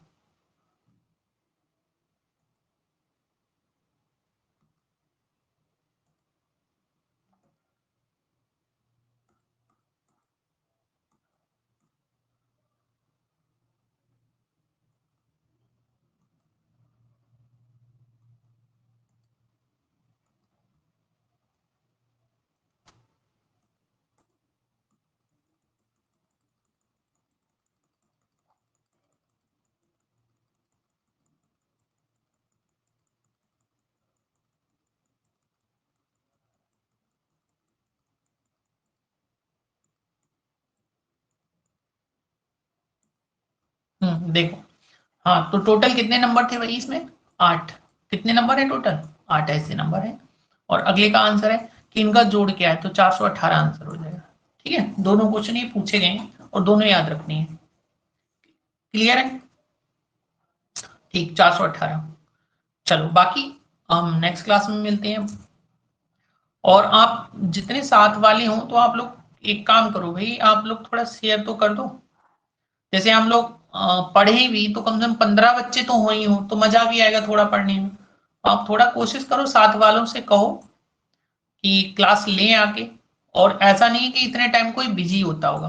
देखो हाँ, तो टोटल कितने नंबर थे भाई इसमें 8, कितने नंबर है टोटल 8 ऐसे नंबर है। और अगले का आंसर है कि इनका जोड़ क्या है, तो 418 आंसर हो जाएगा, ठीक है। दोनों क्वेश्चन ये पूछे गए हैं और दोनों याद रखने हैं, क्लियर है, ठीक 418। चलो बाकी हम नेक्स्ट क्लास में मिलते हैं। और आप जितने साथ वाले हों तो आप लोग एक काम करो भाई, आप लोग थोड़ा शेयर तो कर दो, जैसे हम लोग पढ़े भी तो कम से कम 15 बच्चे तो हो ही हो, तो मजा भी आएगा थोड़ा पढ़ने में। आप थोड़ा कोशिश करो, साथ वालों से कहो कि क्लास लें आके। और ऐसा नहीं है कि इतने टाइम कोई बिजी होता होगा,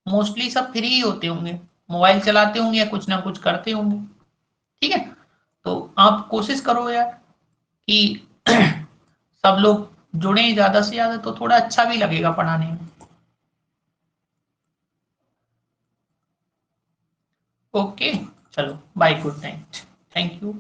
मोस्टली सब फ्री ही होते होंगे, मोबाइल चलाते होंगे या कुछ ना कुछ करते होंगे, ठीक है। तो आप कोशिश करो यार कि सब लोग जुड़े ज्यादा से ज्यादा, तो थोड़ा अच्छा भी लगेगा पढ़ाने में। ओके, चलो bye, good night, thank you.